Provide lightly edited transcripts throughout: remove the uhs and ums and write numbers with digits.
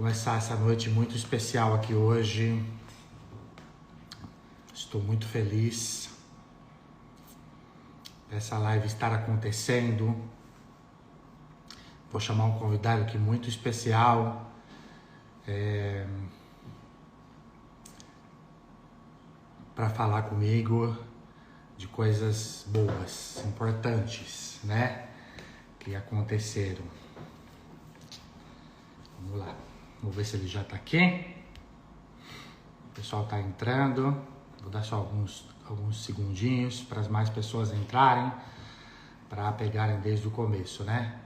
Começar essa noite muito especial aqui hoje. Estou muito feliz dessa live estar acontecendo. Vou chamar um convidado aqui muito especial. Para falar comigo de coisas boas, importantes, né? Que aconteceram. Vamos lá. Vou ver se ele já tá aqui. O pessoal tá entrando. Vou dar só alguns segundinhos para as mais pessoas entrarem, para pegarem desde o começo, né?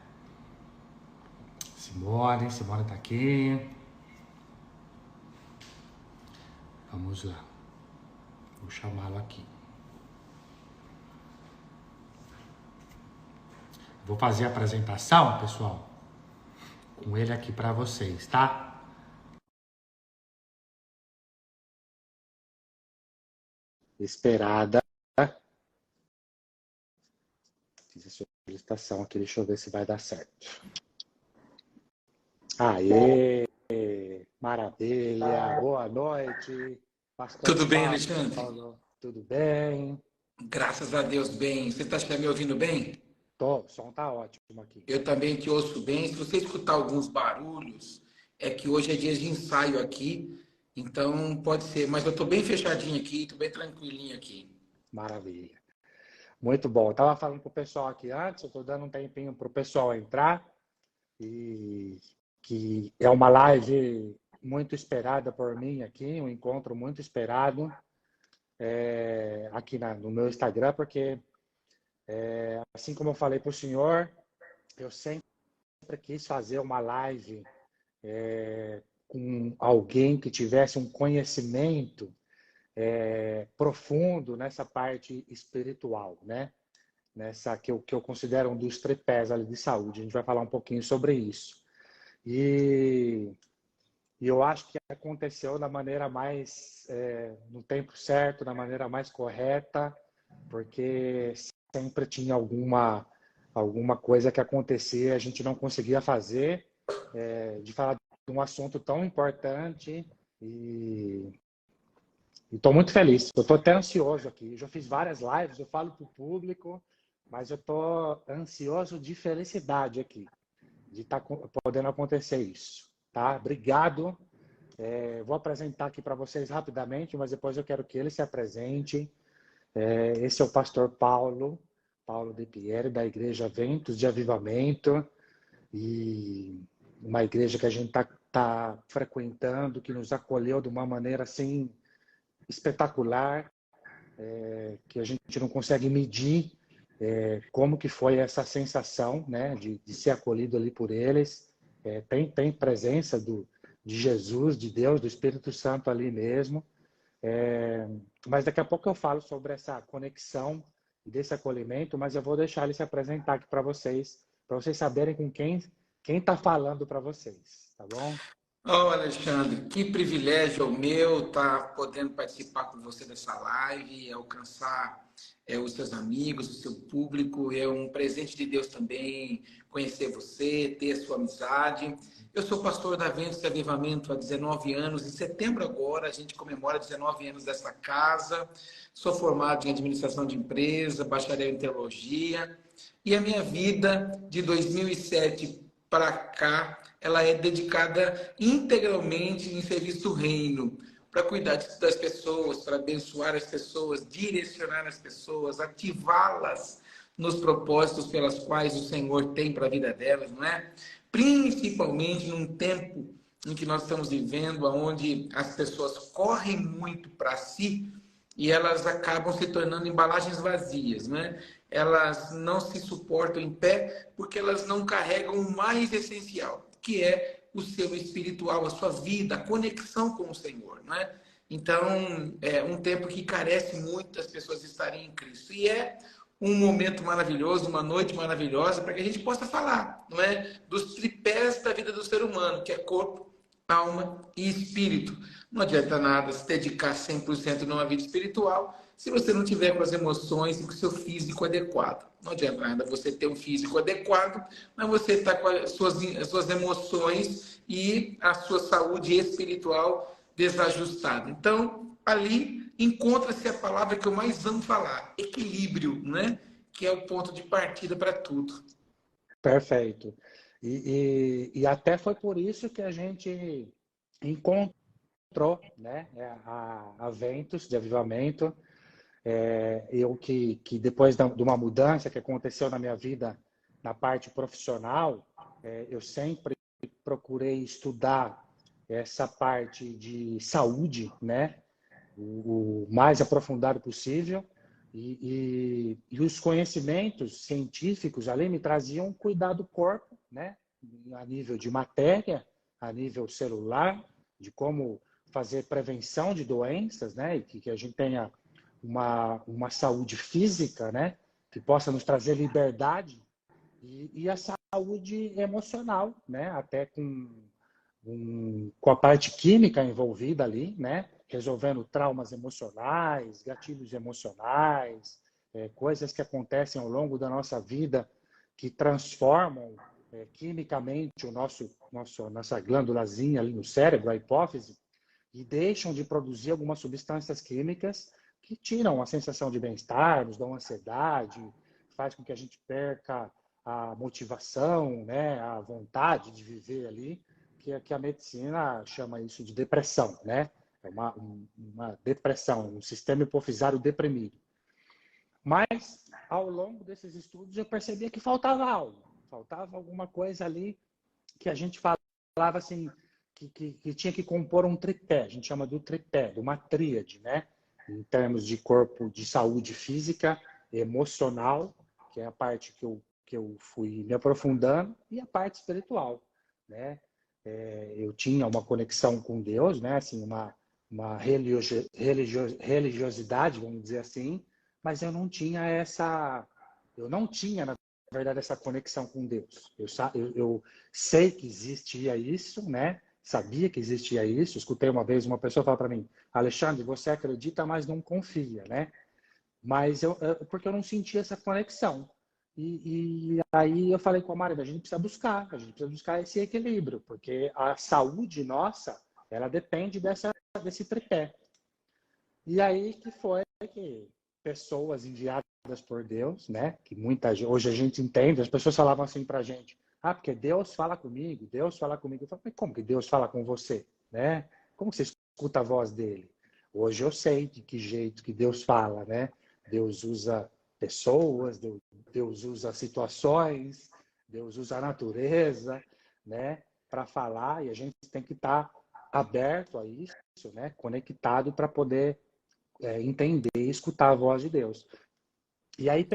Simone tá aqui. Vamos lá. Vou chamá-lo aqui. Vou fazer a apresentação, pessoal, com ele aqui para vocês, tá? Esperada. Fiz a solicitação aqui, deixa eu ver se vai dar certo. Aê! Maravilha! Boa noite, pastor Tudo bem, Paulo. Alexandre? Tudo bem? Graças a Deus, bem. Você está me ouvindo bem? Tô, o som tá ótimo aqui. Eu também te ouço bem. Se você escutar alguns barulhos, é que hoje é dia de ensaio aqui, então pode ser. Mas eu estou bem fechadinho aqui, estou bem tranquilinho aqui. Maravilha. Muito bom. Eu estava falando pro pessoal aqui antes, eu estou dando um tempinho pro pessoal entrar, e que é uma live muito esperada por mim aqui, um encontro muito esperado aqui no meu Instagram, porque assim como eu falei para o senhor, eu sempre quis fazer uma live com alguém que tivesse um conhecimento profundo nessa parte espiritual, né? Nessa que eu considero um dos tripés ali de saúde. A gente vai falar um pouquinho sobre isso. E eu acho que aconteceu da maneira mais, no tempo certo, da maneira mais correta, porque sempre tinha alguma coisa que acontecia, a gente não conseguia fazer, de falar de um assunto tão importante. E estou muito feliz, eu estou até ansioso aqui. Eu já fiz várias lives, eu falo para o público, mas eu estou ansioso de felicidade aqui, de estar podendo acontecer isso, tá? Obrigado. Vou apresentar aqui para vocês rapidamente, mas depois eu quero que ele se apresente. Esse é o pastor Paulo de Pierre, da Igreja Ventos de Avivamento, e uma igreja que a gente tá frequentando, que nos acolheu de uma maneira assim espetacular, que a gente não consegue medir como que foi essa sensação, né, de ser acolhido ali por eles. Tem presença de Jesus, de Deus, do Espírito Santo ali mesmo. Mas daqui a pouco eu falo sobre essa conexão e desse acolhimento, mas eu vou deixar ele se apresentar aqui para vocês saberem com quem está falando para vocês, tá bom? Oh, Alexandre, que privilégio é o meu estar podendo participar com você dessa live, alcançar os seus amigos, o seu público. É um presente de Deus também conhecer você, ter a sua amizade. Eu sou pastor da Ventos de Avivamento há 19 anos. Em setembro agora a gente comemora 19 anos dessa casa. Sou formado em administração de empresa, bacharel em teologia. E a minha vida de 2007 para cá, ela é dedicada integralmente em serviço do reino, para cuidar das pessoas, para abençoar as pessoas, direcionar as pessoas, ativá-las nos propósitos pelas quais o Senhor tem para a vida delas, não é? Principalmente num tempo em que nós estamos vivendo, onde as pessoas correm muito para si e elas acabam se tornando embalagens vazias, né? Elas não se suportam em pé porque elas não carregam o mais essencial, que é o seu espiritual, a sua vida, a conexão com o Senhor, né? Então, é um tempo que carece muito das pessoas estarem em Cristo. E é um momento maravilhoso, uma noite maravilhosa, para que a gente possa falar, não é? Dos tripés da vida do ser humano, que é corpo, alma e espírito. Não adianta nada se dedicar 100% numa vida espiritual se você não tiver com as emoções e com o seu físico adequado. Não adianta nada você ter um físico adequado, mas você está com as suas emoções e a sua saúde espiritual desajustada. Então, ali encontra-se a palavra que eu mais amo falar, equilíbrio, né? Que é o ponto de partida para tudo. Perfeito. E até foi por isso que a gente encontrou, né, a Ventos de Avivamento. Eu que depois de uma mudança que aconteceu na minha vida, na parte profissional, eu sempre procurei estudar essa parte de saúde, né, o mais aprofundado possível. E os conhecimentos científicos ali me traziam cuidar do corpo, né, a nível de matéria, a nível celular, de como fazer prevenção de doenças, né, e que a gente tenha uma saúde física, né, que possa nos trazer liberdade, e a saúde emocional, né, até com a parte química envolvida ali, né, resolvendo traumas emocionais, gatilhos emocionais, coisas que acontecem ao longo da nossa vida que transformam quimicamente nossa glândulazinha ali no cérebro, a hipófise, e deixam de produzir algumas substâncias químicas que tiram a sensação de bem-estar, nos dão ansiedade, faz com que a gente perca a motivação, né, a vontade de viver ali, que a medicina chama isso de depressão, né? É uma depressão, um sistema hipofisário deprimido. Mas, ao longo desses estudos, eu percebia que faltava algo, faltava alguma coisa ali que a gente falava assim, que tinha que compor um tripé, a gente chama do tripé, de uma tríade, né? Em termos de corpo, de saúde física, emocional, que é a parte que eu fui me aprofundando, e a parte espiritual, né? Eu tinha uma conexão com Deus, né? Assim, uma religiosidade, vamos dizer assim, mas eu não tinha na verdade, essa conexão com Deus. Eu sei que existia isso, né? Sabia que existia isso. Escutei uma vez uma pessoa falar para mim: Alexandre, você acredita, mas não confia, né? Mas porque eu não sentia essa conexão. E aí eu falei com a Maria: a gente precisa buscar esse equilíbrio, porque a saúde nossa, ela depende desse tripé. E aí que foi que pessoas enviadas por Deus, né? Que hoje a gente entende, as pessoas falavam assim pra gente: ah, porque Deus fala comigo, Deus fala comigo. Eu falei: mas como que Deus fala com você, né? Como você escuta a voz dele? Hoje eu sei de que jeito que Deus fala, né? Deus usa pessoas, Deus usa situações, Deus usa a natureza, né? Para falar, e a gente tem que estar aberto a isso, né? Conectado para poder entender e escutar a voz de Deus. E aí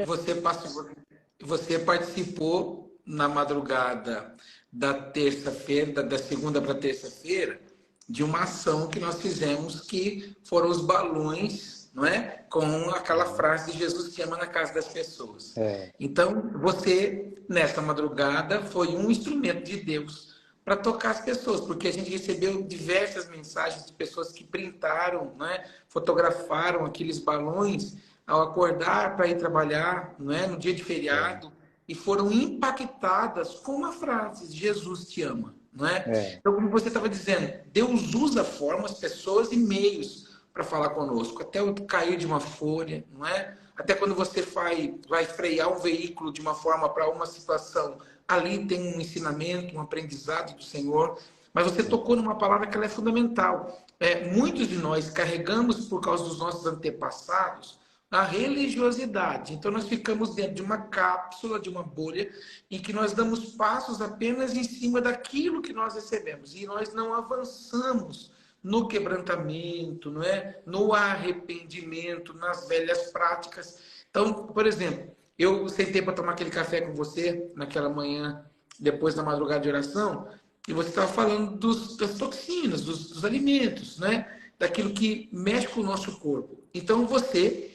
Você participou na madrugada da terça-feira, da segunda para terça-feira, de uma ação que nós fizemos, que foram os balões, não é? Com aquela frase de Jesus que ama na casa das pessoas. Então, você, nessa madrugada, foi um instrumento de Deus para tocar as pessoas, porque a gente recebeu diversas mensagens de pessoas que printaram, né, fotografaram aqueles balões ao acordar para ir trabalhar, não é, no dia de feriado, e foram impactadas com uma frase: Jesus te ama, não é? Então, como você estava dizendo, Deus usa formas, pessoas e meios para falar conosco, até o cair de uma folha, não é? Até quando você vai frear um veículo de uma forma para uma situação, ali tem um ensinamento, um aprendizado do Senhor. Mas você tocou numa palavra que ela é fundamental. Muitos de nós carregamos, por causa dos nossos antepassados, a religiosidade. Então, nós ficamos dentro de uma cápsula, de uma bolha, em que nós damos passos apenas em cima daquilo que nós recebemos. E nós não avançamos no quebrantamento, não é? No arrependimento, nas velhas práticas. Então, por exemplo, eu sentei para tomar aquele café com você naquela manhã, depois da madrugada de oração, e você estava falando das toxinas, dos alimentos, né? Daquilo que mexe com o nosso corpo. Então, você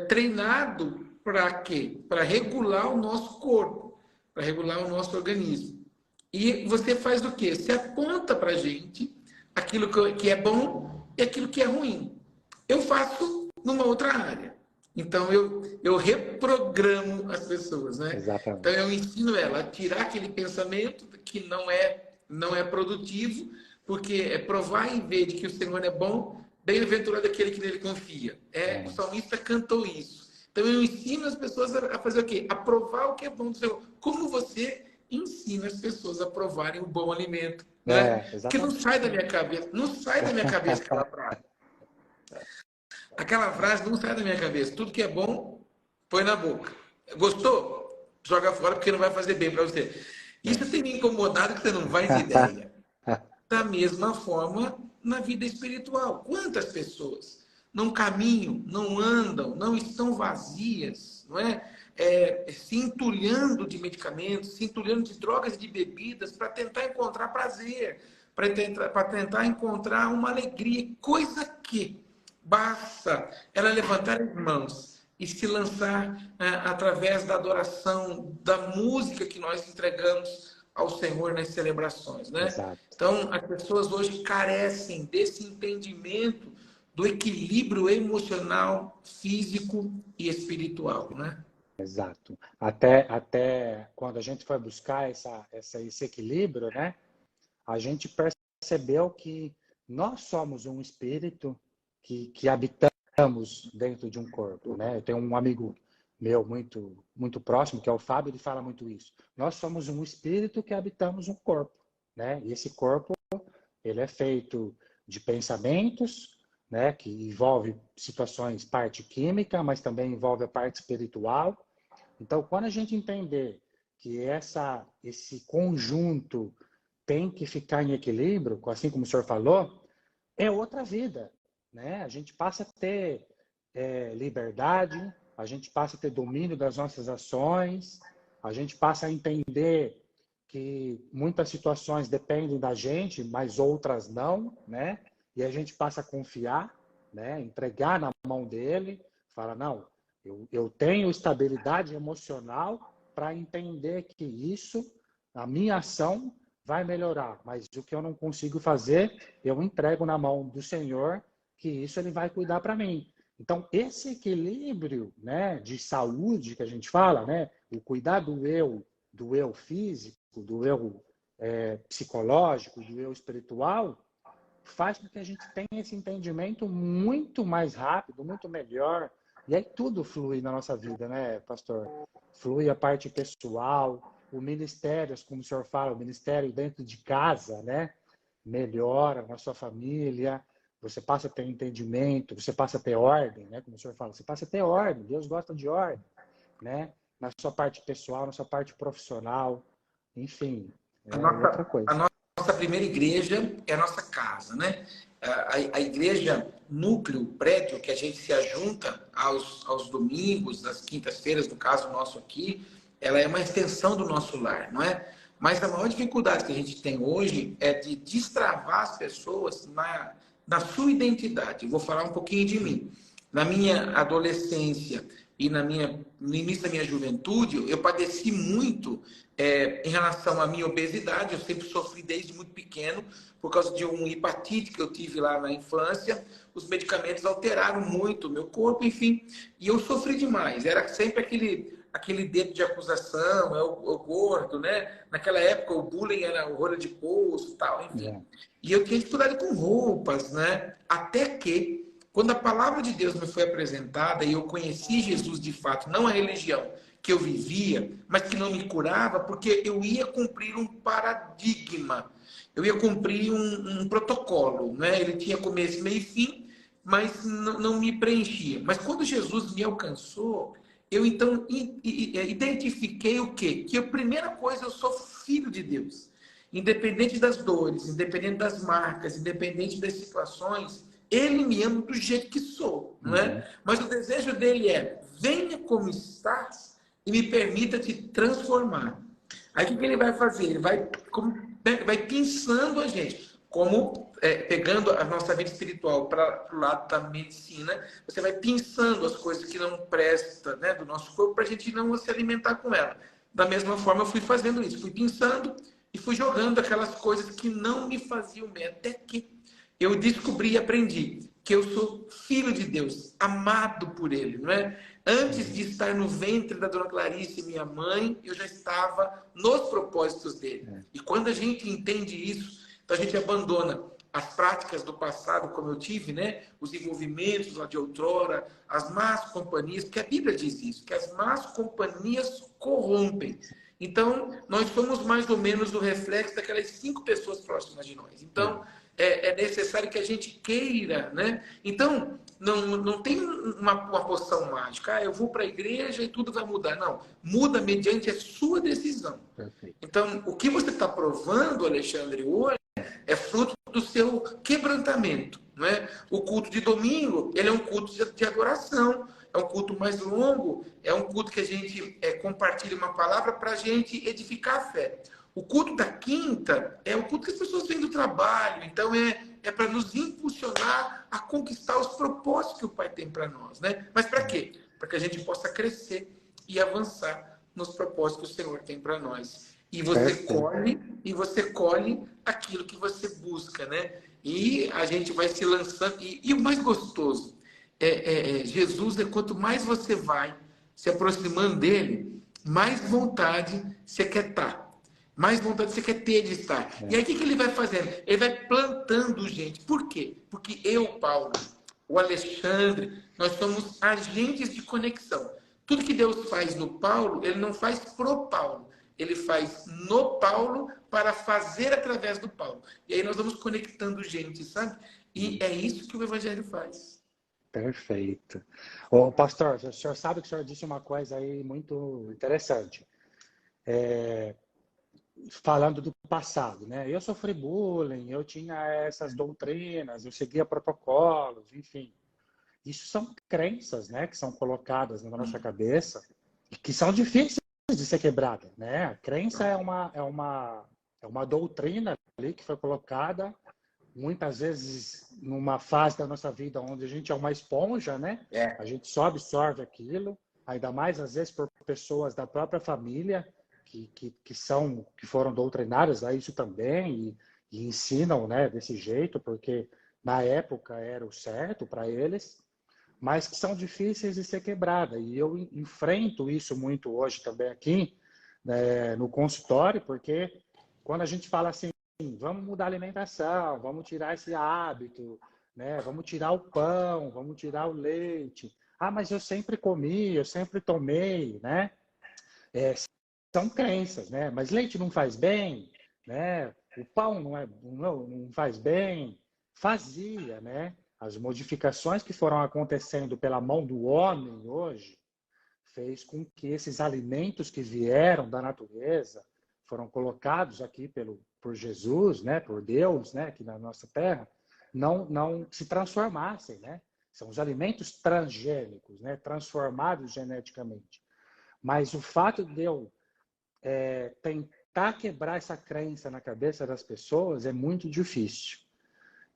treinado para quê? Para regular o nosso corpo, para regular o nosso organismo. E você faz o quê? Você aponta para a gente aquilo que é bom e aquilo que é ruim. Eu faço numa outra área. Então, eu reprogramo as pessoas, né? Então, Exatamente. eu ensino ela a tirar aquele pensamento que não é não é produtivo, porque é provar e ver de que o Senhor é bom, bem-aventurado aquele que nele confia. O salmista cantou isso. Então eu ensino as pessoas a fazer o quê? A provar o que é bom do Senhor. Como você ensina as pessoas a provarem o bom alimento, né? Porque não sai da minha cabeça, não sai da minha cabeça aquela frase. Aquela frase não sai da minha cabeça. Tudo que é bom, põe na boca. Gostou? Joga fora porque não vai fazer bem para você. Isso tem me incomodado que você não faz ideia. Da mesma forma, na vida espiritual. Quantas pessoas não caminham, não andam, não estão vazias, não é? Se entulhando de medicamentos, se entulhando de drogas e de bebidas para tentar encontrar prazer, para tentar encontrar uma alegria, coisa que basta ela levantar as mãos e se lançar através da adoração, da música que nós entregamos ao Senhor nas celebrações, né? Exato. Então, as pessoas hoje carecem desse entendimento do equilíbrio emocional, físico e espiritual, né? Exato. Até quando a gente foi buscar esse equilíbrio, né? A gente percebeu que nós somos um espírito que habitamos dentro de um corpo, né? Eu tenho um amigo meu muito próximo, que é o Fábio, ele fala muito isso. Nós somos um espírito que habitamos um corpo, né? E esse corpo, ele é feito de pensamentos, né? Que envolve situações, parte química, mas também envolve a parte espiritual. Então, quando a gente entender que esse conjunto tem que ficar em equilíbrio, assim como o senhor falou, é outra vida, né? A gente passa a ter liberdade, a gente passa a ter domínio das nossas ações, a gente passa a entender que muitas situações dependem da gente, mas outras não, né? E a gente passa a confiar, né? Entregar na mão dele, fala, não, eu tenho estabilidade emocional para entender que isso, a minha ação vai melhorar, mas o que eu não consigo fazer, eu entrego na mão do Senhor, que isso ele vai cuidar para mim. Então, esse equilíbrio, né, de saúde que a gente fala, né, o cuidar do eu físico, do eu psicológico, do eu espiritual, faz com que a gente tenha esse entendimento muito mais rápido, muito melhor. E aí tudo flui na nossa vida, né, pastor? Flui a parte pessoal, o ministério, como o senhor fala, o ministério dentro de casa, né? Melhora na sua família, você passa a ter entendimento, você passa a ter ordem, né? Como o senhor fala, você passa a ter ordem, Deus gosta de ordem, né? Na sua parte pessoal, na sua parte profissional, enfim, outra coisa. A nossa primeira igreja é a nossa casa, né? A igreja núcleo, prédio, que a gente se ajunta aos domingos, às quintas-feiras, no caso nosso aqui, ela é uma extensão do nosso lar, não é? Mas a maior dificuldade que a gente tem hoje é de destravar as pessoas na sua identidade. Eu vou falar um pouquinho de mim. Na minha adolescência e no início da minha juventude, eu padeci muito em relação à minha obesidade. Eu sempre sofri desde muito pequeno por causa de uma hepatite que eu tive lá na infância. Os medicamentos alteraram muito o meu corpo, enfim, e eu sofri demais. Era sempre aquele dedo de acusação, o gordo, né? Naquela época o bullying era o rolho de poço e tal, enfim. E eu tinha dificuldade com roupas, né? Até que, quando a palavra de Deus me foi apresentada e eu conheci Jesus de fato, não a religião que eu vivia, mas que não me curava, porque eu ia cumprir um paradigma, eu ia cumprir um protocolo, né? Ele tinha começo, meio e fim, mas não me preenchia. Mas quando Jesus me alcançou, eu então identifiquei o quê? Que a primeira coisa, eu sou filho de Deus. Independente das dores, independente das marcas, independente das situações, ele me ama do jeito que sou, não é? Mas o desejo dele é, venha como estás e me permita te transformar. Aí o que ele vai fazer? Ele vai pensando a gente, como pegando a nossa vida espiritual para o lado da medicina, você vai pensando as coisas que não prestam, né, do nosso corpo para a gente não se alimentar com ela. Da mesma forma, eu fui fazendo isso, fui pensando e fui jogando aquelas coisas que não me faziam bem, até que eu descobri e aprendi que eu sou filho de Deus, amado por Ele, não é? Antes de estar no ventre da dona Clarice, minha mãe, eu já estava nos propósitos dele. E quando a gente entende isso, então a gente abandona as práticas do passado, como eu tive, né? Os envolvimentos lá de outrora, as más companhias, porque a Bíblia diz isso, que as más companhias corrompem. Então, nós somos mais ou menos o reflexo daquelas 5 pessoas próximas de nós. Então, é necessário que a gente queira, né? Então, não tem uma poção mágica. Ah, eu vou para a igreja e tudo vai mudar. Não. Muda mediante a sua decisão. Perfeito. Então, o que você está provando, Alexandre, hoje, é fruto do seu quebrantamento. Não é? O culto de domingo, ele é um culto de adoração. É um culto mais longo. É um culto que a gente compartilha uma palavra para a gente edificar a fé. O culto da quinta é o culto que as pessoas vêm do trabalho. Então, é para nos impulsionar a conquistar os propósitos que o Pai tem para nós, né? Mas para quê? Para que a gente possa crescer e avançar nos propósitos que o Senhor tem para nós. E você colhe aquilo que você busca, né? E a gente vai se lançando. E o mais gostoso Jesus, quanto mais você vai se aproximando dele, mais vontade você quer estar. Mais vontade você quer ter de estar. E aí, o que ele vai fazendo? Ele vai plantando gente. Por quê? Porque eu, Paulo, o Alexandre, nós somos agentes de conexão. Tudo que Deus faz no Paulo, ele não faz pro Paulo. Ele faz no Paulo para fazer através do Paulo. E aí nós vamos conectando gente, sabe? E é isso que o Evangelho faz. Perfeito. Ô, pastor, o senhor sabe que o senhor disse uma coisa aí muito interessante. Falando do passado, né? Eu sofri bullying, eu tinha essas doutrinas, eu seguia protocolos, enfim. Isso são crenças, né, que são colocadas na nossa cabeça e que são difíceis de ser quebradas, né? A crença é uma doutrina ali que foi colocada muitas vezes numa fase da nossa vida onde a gente é uma esponja, né? A gente só absorve aquilo, ainda mais às vezes por pessoas da própria família que foram doutrinadas a isso também e ensinam, né, desse jeito, porque na época era o certo para eles, mas que são difíceis de ser quebradas. E eu enfrento isso muito hoje também aqui, né, no consultório, porque quando a gente fala assim, vamos mudar a alimentação, vamos tirar esse hábito, né, vamos tirar o pão, vamos tirar o leite. Ah, mas eu sempre comi, eu sempre tomei, né? São crenças, né? Mas leite não faz bem, né? O pão não faz bem. Fazia, né? As modificações que foram acontecendo pela mão do homem hoje fez com que esses alimentos que vieram da natureza foram colocados aqui por Jesus, né? Por Deus, né? Aqui na nossa terra, não se transformassem, né? São os alimentos transgênicos, né? Transformados geneticamente. Mas o fato de eu tentar quebrar essa crença na cabeça das pessoas é muito difícil.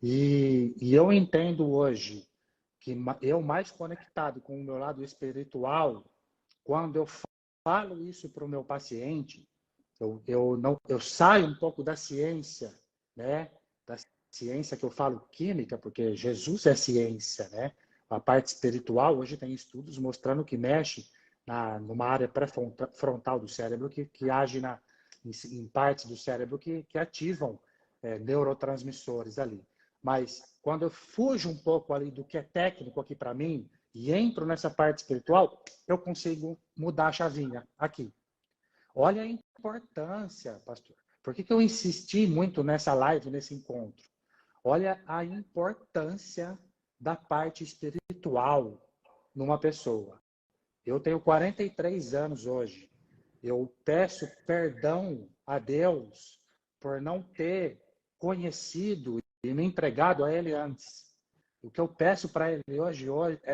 E eu entendo hoje que eu mais conectado com o meu lado espiritual, quando eu falo isso para o meu paciente, eu saio um pouco da ciência, né? Da ciência que eu falo química, porque Jesus é ciência, né? A parte espiritual, hoje tem estudos mostrando que mexe numa área pré-frontal do cérebro que age em partes do cérebro que ativam neurotransmissores ali. Mas quando eu fujo um pouco ali do que é técnico aqui para mim e entro nessa parte espiritual, eu consigo mudar a chavinha aqui. Olha a importância, pastor. Por que eu insisti muito nessa live, nesse encontro? Olha a importância da parte espiritual numa pessoa. Eu tenho 43 anos hoje. Eu peço perdão a Deus por não ter conhecido e me entregado a Ele antes. O que eu peço para Ele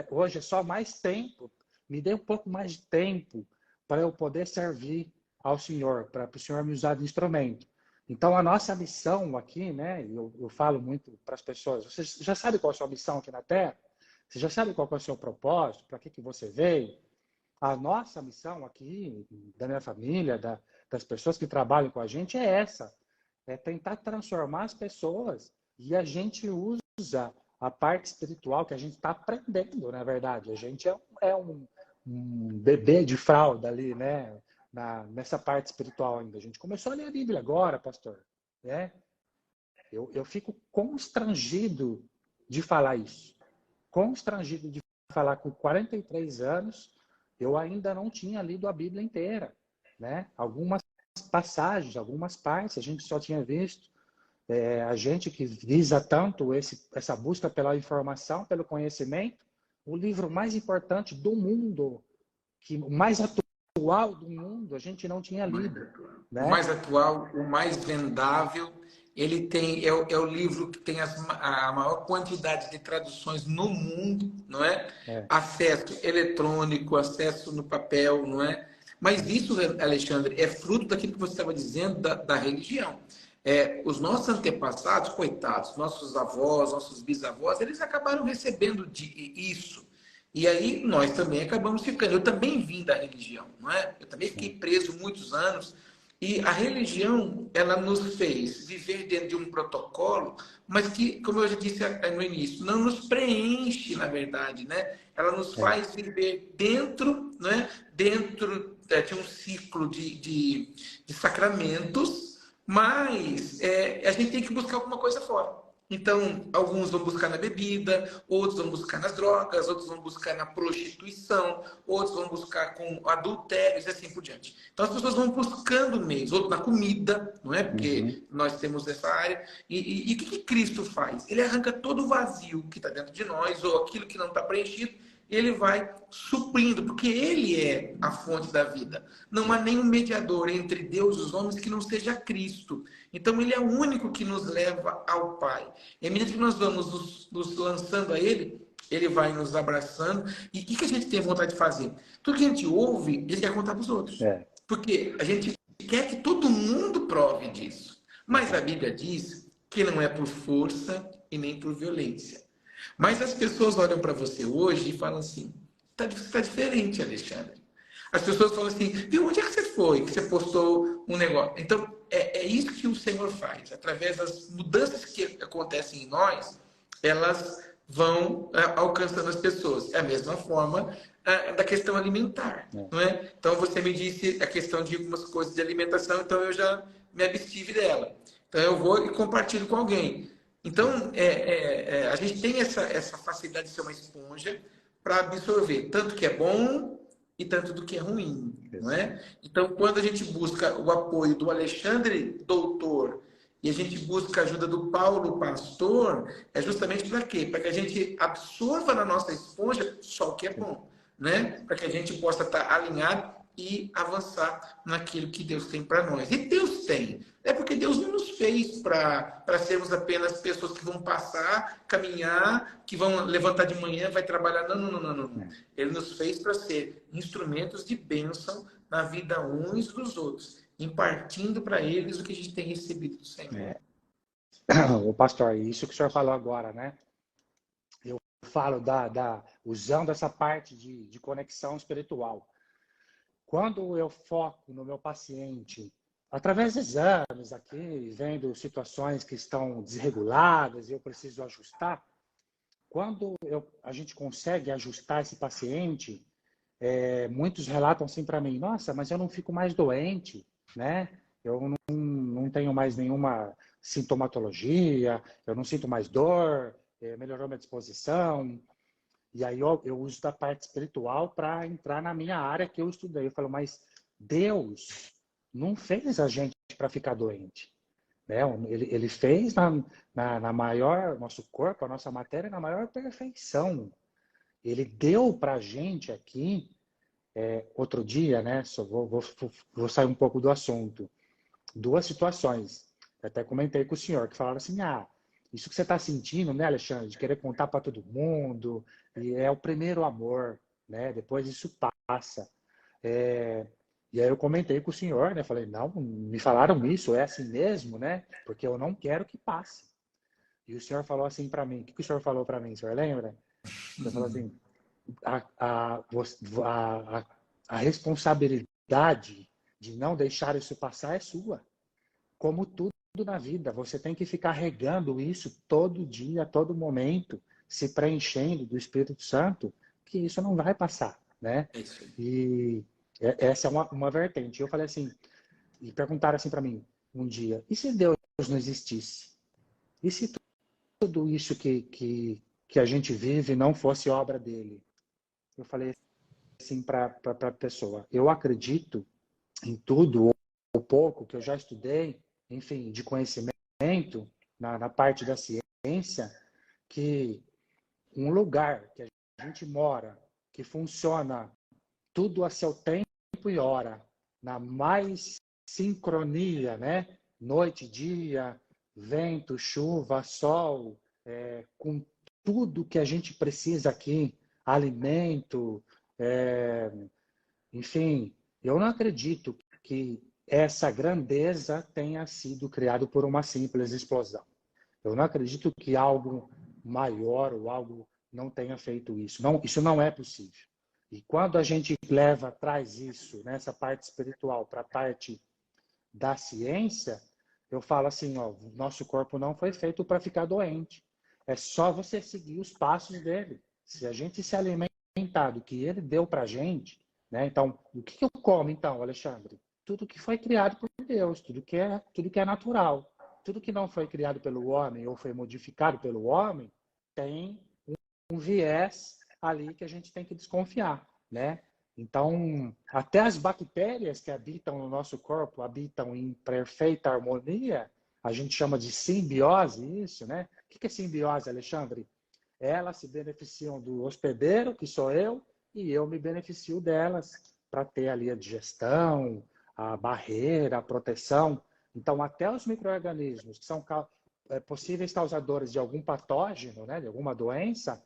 hoje é só mais tempo. Me dê um pouco mais de tempo para eu poder servir ao Senhor, para o Senhor me usar de instrumento. Então, a nossa missão aqui, né? Eu falo muito para as pessoas, você já sabe qual é a sua missão aqui na Terra? Você já sabe qual é o seu propósito? Para que você veio? A nossa missão aqui, da minha família, das pessoas que trabalham com a gente, é essa. É tentar transformar as pessoas. E a gente usa a parte espiritual que a gente está aprendendo, na verdade. A gente é um um bebê de fralda ali, né? Nessa parte espiritual ainda. A gente começou a ler a Bíblia agora, pastor. Né? Eu fico constrangido de falar isso. Constrangido de falar com 43 anos, eu ainda não tinha lido a Bíblia inteira. Né? Algumas passagens, algumas partes, a gente só tinha visto. A gente que visa tanto essa busca pela informação, pelo conhecimento, o livro mais importante do mundo, o mais atual do mundo, a gente não tinha lido. O Né? mais atual, o mais vendável, ele tem é o livro que tem a maior quantidade de traduções no mundo, não é? Acesso eletrônico, acesso no papel, não é? Mas isso, Alexandre, é fruto daquilo que você estava dizendo da religião. Os nossos antepassados, coitados, nossos avós, nossos bisavós, eles acabaram recebendo isso. E aí nós também acabamos ficando. Eu também vim da religião, não é? Eu também fiquei preso muitos anos. E a religião, ela nos fez viver dentro de um protocolo, mas que, como eu já disse no início, não nos preenche, na verdade, né? Ela nos faz viver dentro, né? Dentro de um ciclo de sacramentos, mas a gente tem que buscar alguma coisa fora. Então, alguns vão buscar na bebida, outros vão buscar nas drogas, outros vão buscar na prostituição, outros vão buscar com adultérios e assim por diante. Então, as pessoas vão buscando meios, outros na comida, não é? Porque nós temos essa área. E o que Cristo faz? Ele arranca todo o vazio que está dentro de nós, ou aquilo que não está preenchido, ele vai suprindo, porque ele é a fonte da vida. Não há nenhum mediador entre Deus e os homens que não seja Cristo. Então, ele é o único que nos leva ao Pai. E à medida que nós vamos nos lançando a ele, ele vai nos abraçando. E o que a gente tem vontade de fazer? Tudo que a gente ouve, a gente quer contar para os outros. Porque a gente quer que todo mundo prove disso. Mas a Bíblia diz que não é por força e nem por violência. Mas as pessoas olham para você hoje e falam assim, tá diferente, Alexandre. As pessoas falam assim, viu, onde é que você foi? Que você postou um negócio. Então, é isso que o Senhor faz. Através das mudanças que acontecem em nós, elas vão alcançando as pessoas. É a mesma forma da questão alimentar, não é? Então, você me disse a questão de algumas coisas de alimentação, então eu já me abstive dela. Então, eu vou e compartilho com alguém. Então, a gente tem essa facilidade de ser uma esponja para absorver tanto que é bom e tanto do que é ruim, não é? Então, quando a gente busca o apoio do Alexandre, doutor, e a gente busca a ajuda do Paulo, pastor, é justamente para quê? Para que a gente absorva na nossa esponja só o que é bom, né? Para que a gente possa estar alinhado e avançar naquilo que Deus tem para nós. E Deus tem. É porque Deus não nos fez para sermos apenas pessoas que vão passar, caminhar, que vão levantar de manhã, vai trabalhar. Não. Ele nos fez para ser instrumentos de bênção na vida uns dos outros, impartindo para eles o que a gente tem recebido do Senhor. O pastor, isso que o senhor falou agora, né? Eu falo usando essa parte de conexão espiritual. Quando eu foco no meu paciente, através de exames aqui, vendo situações que estão desreguladas e eu preciso ajustar, quando a gente consegue ajustar esse paciente, muitos relatam assim para mim, nossa, mas eu não fico mais doente, né? Eu não tenho mais nenhuma sintomatologia, eu não sinto mais dor, melhorou minha disposição. E aí eu uso da parte espiritual para entrar na minha área que eu estudei. Eu falo, mas Deus não fez a gente para ficar doente. Né? Ele fez na maior, nosso corpo, a nossa matéria, na maior perfeição. Ele deu para a gente aqui, outro dia, né? Só vou sair um pouco do assunto. Duas situações. Eu até comentei com o senhor, que falaram assim, isso que você está sentindo, né, Alexandre, de querer contar para todo mundo, e é o primeiro amor, né? Depois isso passa. E aí eu comentei com o senhor, né? Falei, não, me falaram isso, é assim mesmo, né? Porque eu não quero que passe. E o senhor falou assim para mim, o que o senhor falou para mim, o senhor lembra? Ele falou assim, a responsabilidade de não deixar isso passar é sua. Como tudo na vida, você tem que ficar regando isso todo dia, a todo momento, se preenchendo do Espírito Santo, que isso não vai passar. né? É isso aí. E essa é uma vertente. Eu falei assim, e perguntaram assim para mim um dia, e se Deus não existisse? E se tudo isso que a gente vive não fosse obra dele? Eu falei assim para a pessoa, eu acredito em tudo, ou pouco, que eu já estudei, enfim, de conhecimento, na parte da ciência, que um lugar que a gente mora, que funciona tudo a seu tempo e hora, na mais sincronia, né? Noite, dia, vento, chuva, sol, com tudo que a gente precisa aqui, alimento, enfim, eu não acredito que essa grandeza tenha sido criada por uma simples explosão. Eu não acredito que algo maior ou algo não tenha feito isso. Não, isso não é possível. E quando a gente traz isso, nessa parte espiritual, para a parte da ciência, eu falo assim, ó, nosso corpo não foi feito para ficar doente. É só você seguir os passos dele. Se a gente se alimentar do que ele deu para a gente, né? Então, o que eu como, então, Alexandre? Tudo que foi criado por Deus, tudo que é natural. Tudo que não foi criado pelo homem ou foi modificado pelo homem tem um viés ali que a gente tem que desconfiar, né? Então, até as bactérias que habitam no nosso corpo habitam em perfeita harmonia, a gente chama de simbiose isso, né? O que é simbiose, Alexandre? Elas se beneficiam do hospedeiro, que sou eu, e eu me beneficio delas para ter ali a digestão, a barreira, a proteção. Então, até os micro-organismos que são possíveis causadores de algum patógeno, né, de alguma doença,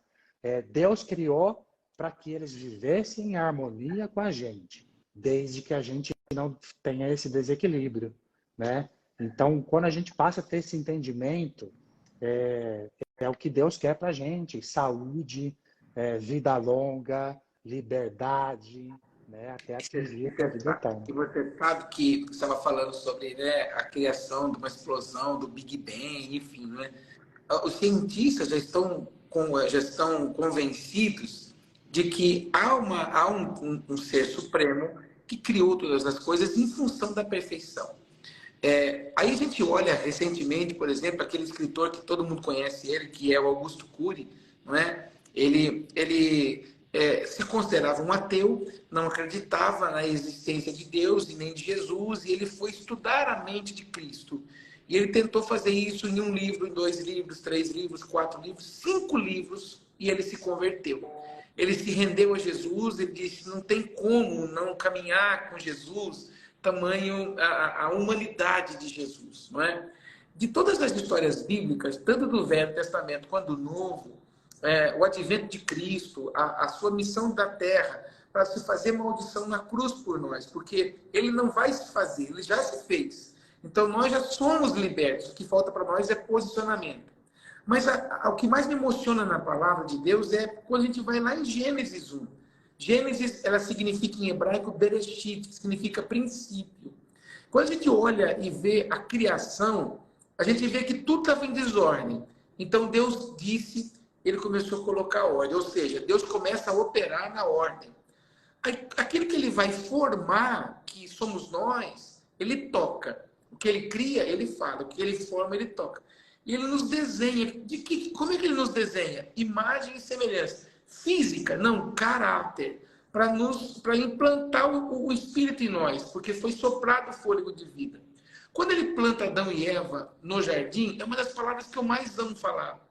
Deus criou para que eles vivessem em harmonia com a gente, desde que a gente não tenha esse desequilíbrio, né? Então, quando a gente passa a ter esse entendimento, é o que Deus quer para a gente: saúde, vida longa, liberdade, né? Até atingir a vida eterna. E você sabe que você estava falando sobre, né, a criação de uma explosão, do Big Bang, enfim, né? Os cientistas já estão convencidos de que há um ser supremo que criou todas as coisas em função da perfeição. Aí a gente olha recentemente, por exemplo, aquele escritor que todo mundo conhece ele, que é o Augusto Cury, não é? Ele se considerava um ateu, não acreditava na existência de Deus e nem de Jesus, e ele foi estudar a mente de Cristo. E ele tentou fazer isso em 1 livro, em 2 livros, 3 livros, 4 livros, 5 livros, e ele se converteu. Ele se rendeu a Jesus, ele disse, não tem como não caminhar com Jesus, tamanho a humanidade de Jesus, não é? De todas as histórias bíblicas, tanto do Velho Testamento quanto do Novo, o advento de Cristo, a sua missão da terra, para se fazer maldição na cruz por nós, porque ele não vai se fazer, ele já se fez. Então nós já somos libertos, o que falta para nós é posicionamento. Mas o que mais me emociona na palavra de Deus é quando a gente vai lá em Gênesis 1. Gênesis, ela significa em hebraico Bereshit, que significa princípio. Quando a gente olha e vê a criação, a gente vê que tudo estava em desordem. Então Deus disse, ele começou a colocar ordem, ou seja, Deus começa a operar na ordem. Aquilo que ele vai formar, que somos nós, ele toca. O que ele cria, ele fala. O que ele forma, ele toca. E ele nos desenha. Como é que ele nos desenha? Imagem e semelhança. Física, não, caráter. Para implantar o espírito em nós, porque foi soprado o fôlego de vida. Quando ele planta Adão e Eva no jardim, é uma das palavras que eu mais amo falar.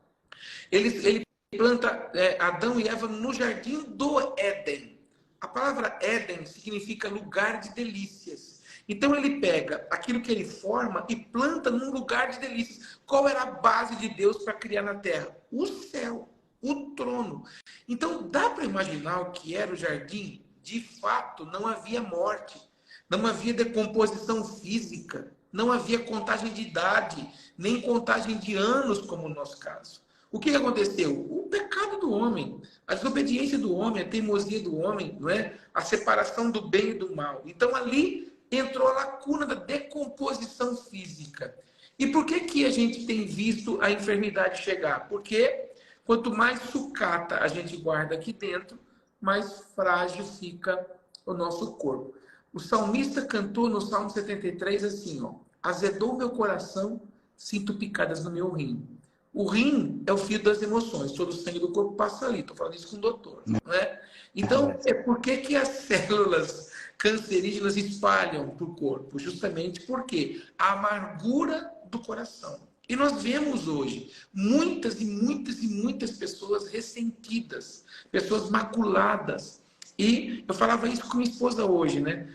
Ele planta Adão e Eva no jardim do Éden. A palavra Éden significa lugar de delícias. Então ele pega aquilo que ele forma e planta num lugar de delícias. Qual era a base de Deus para criar na terra? O céu, o trono. Então dá para imaginar o que era o jardim? De fato, não havia morte, não havia decomposição física, não havia contagem de idade, nem contagem de anos, como no nosso caso. O que aconteceu? O pecado do homem, a desobediência do homem, a teimosia do homem, não é? A separação do bem e do mal. Então ali entrou a lacuna da decomposição física. E por que a gente tem visto a enfermidade chegar? Porque quanto mais sucata a gente guarda aqui dentro, mais frágil fica o nosso corpo. O salmista cantou no Salmo 73 assim, ó: azedou meu coração, sinto picadas no meu rim. O rim é o fio das emoções, todo o sangue do corpo passa ali. Estou falando isso com o doutor, não é? Então, por que as células cancerígenas espalham para o corpo? Justamente porque a amargura do coração. E nós vemos hoje muitas e muitas e muitas pessoas ressentidas, pessoas maculadas. E eu falava isso com minha esposa hoje, né?